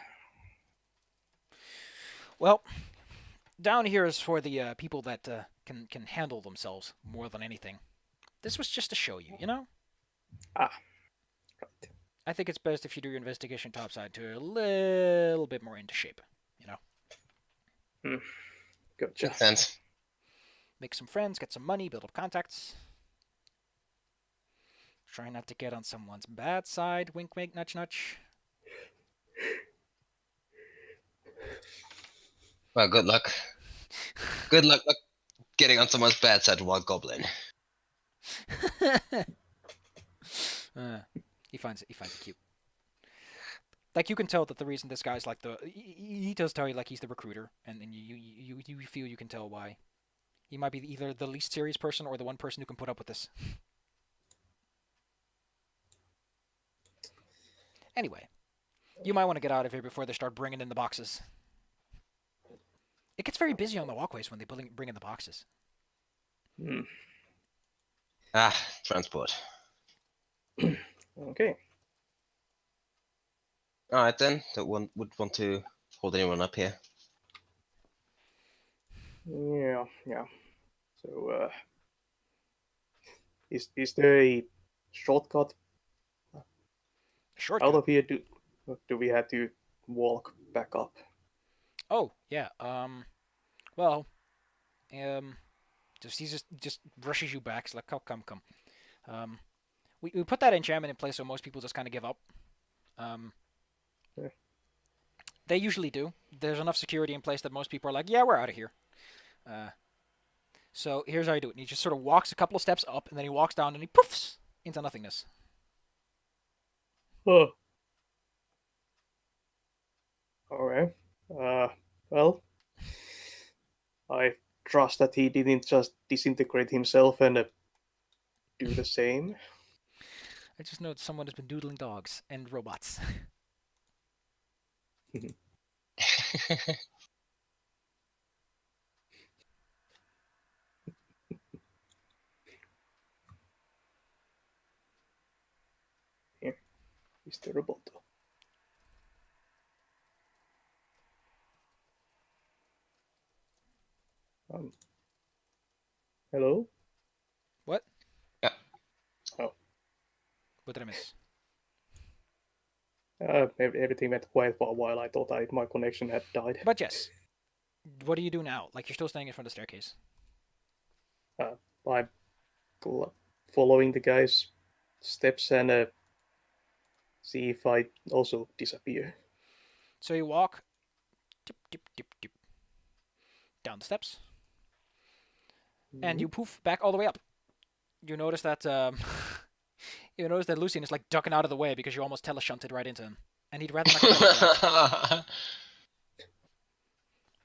Well, down here is for the people that can handle themselves more than anything. This was just to show you, you know? Right. I think it's best if you do your investigation topside to a little bit more into shape, you know? Gotcha. Makes sense. Make some friends, get some money, build up contacts. Try not to get on someone's bad side. Wink, wink, nudge, nudge. Well, good luck. Good luck getting on someone's bad side while goblin. He finds it cute. Like you can tell that the reason this guy's like he does tell you like he's the recruiter, and you feel you can tell why. He might be either the least serious person or the one person who can put up with this. Anyway, you might want to get out of here before they start bringing in the boxes. It gets very busy on the walkways when they bring in the boxes. Hmm. Ah, transport. Okay. Alright then, that one would want to hold anyone up here. Yeah. So, is there a shortcut out Shortcut. of here? Do we have to walk back up? Oh yeah. Well, he just rushes you back. It's like, come. We put that enchantment in place so most people just kind of give up. Yeah. They usually do. There's enough security in place that most people are like, yeah, we're out of here. So here's how you do it. He just sort of walks a couple of steps up, and then he walks down, and he poofs into nothingness. Huh. Alright. Well, I trust that he didn't just disintegrate himself and do the same. I just know that someone has been doodling dogs and robots. Here, Mr. Roboto. Hello? What? Yeah. Oh. What did I miss? Everything went quiet for a while. I thought my connection had died. But yes. What do you do now? Like, you're still standing in front of the staircase. I'm following the guy's steps and see if I also disappear. So you walk dip, down the steps, and you poof back all the way up. You notice that you notice that Lucian is like ducking out of the way because you almost teleshunted right into him, and he'd rather not get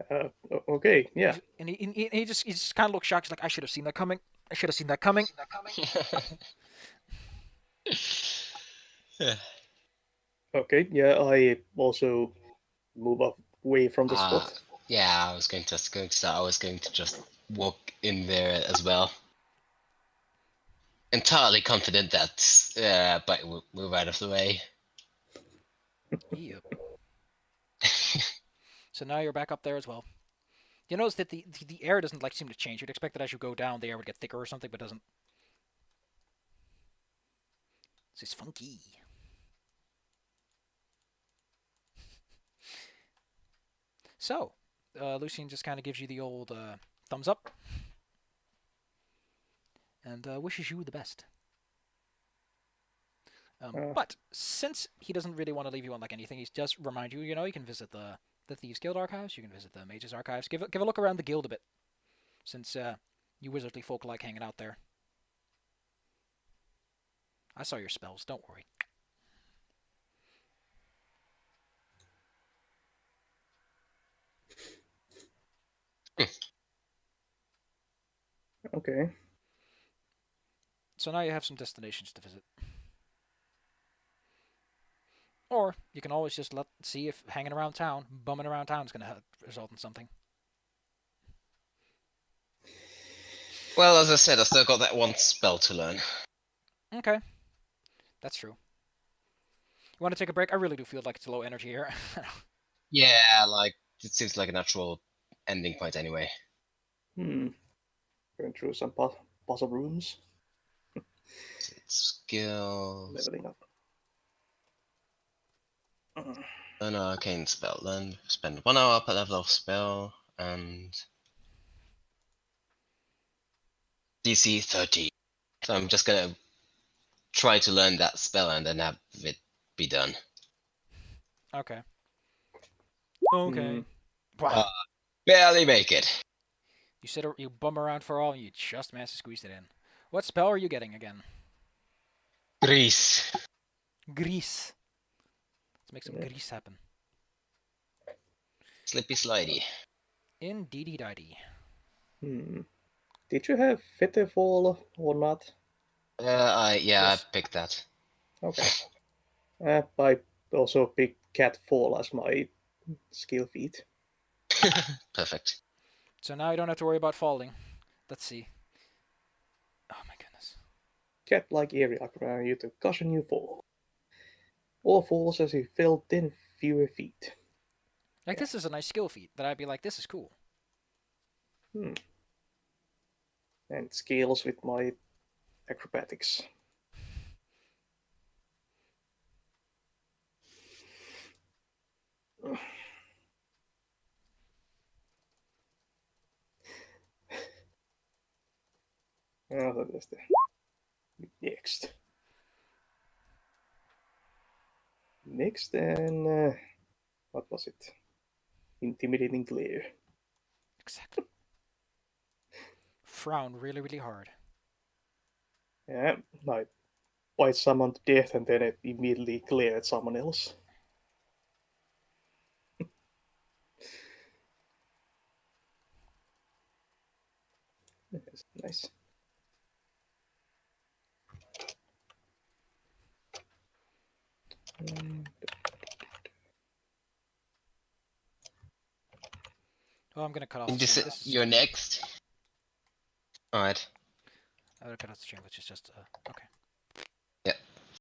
that. Okay, yeah. And he just kind of looks shocked. He's like, I should have seen that coming. I should have seen that coming. Okay, yeah. I also move away from the spot. Yeah, I was going to just walk in there as well. Entirely confident that but we'll move out of the way. Yep. So now you're back up there as well. You notice that the air doesn't like seem to change. You'd expect that as you go down, the air would get thicker or something, but doesn't. This is funky. So, Lucian just kind of gives you the old thumbs up and wishes you the best. But since he doesn't really want to leave you on like anything, he does remind you. You know, you can visit the Thieves Guild archives. You can visit the Mages archives. Give a look around the guild a bit, since you wizardly folk like hanging out there. I saw your spells. Don't worry. Okay. So now you have some destinations to visit. Or you can always just see if hanging around town, bumming around town is going to result in something. Well, as I said, I've still got that one spell to learn. Okay. That's true. You want to take a break? I really do feel like it's low energy here. Yeah, like, it seems like a natural ending point anyway. Going through some puzzle rooms. Skills. Leveling up. Learn an arcane spell. Spend 1 hour per level of spell, and DC 30. So I'm just gonna try to learn that spell and then have it be done. Okay. Okay. Wow. Barely make it. You bum around for all, and you just managed to squeeze it in. What spell are you getting again? Grease. Grease. It's make some Yeah. grease happen. Slippy slidey. Indeedy didy. Did you have Featherfall or not? I Yes. picked that. Okay. I also picked Catfall as my skill feat. Perfect. So now you don't have to worry about falling. Let's see. Oh my goodness. Cat-like area require you to caution you fall. Or falls as you fell 10 fewer feet. Like, this is a nice skill feat that I'd be like, this is cool. And scales with my acrobatics. Oh, that's the next. Next, and what was it? Intimidating glare. Exactly. Frown really, really hard. Yeah, I bite someone to death and then it immediately glare at someone else. That's nice. Oh, I'm gonna cut off the This, stream. This is you're strange. next. Alright. I'm gonna cut off the stream, which is just okay.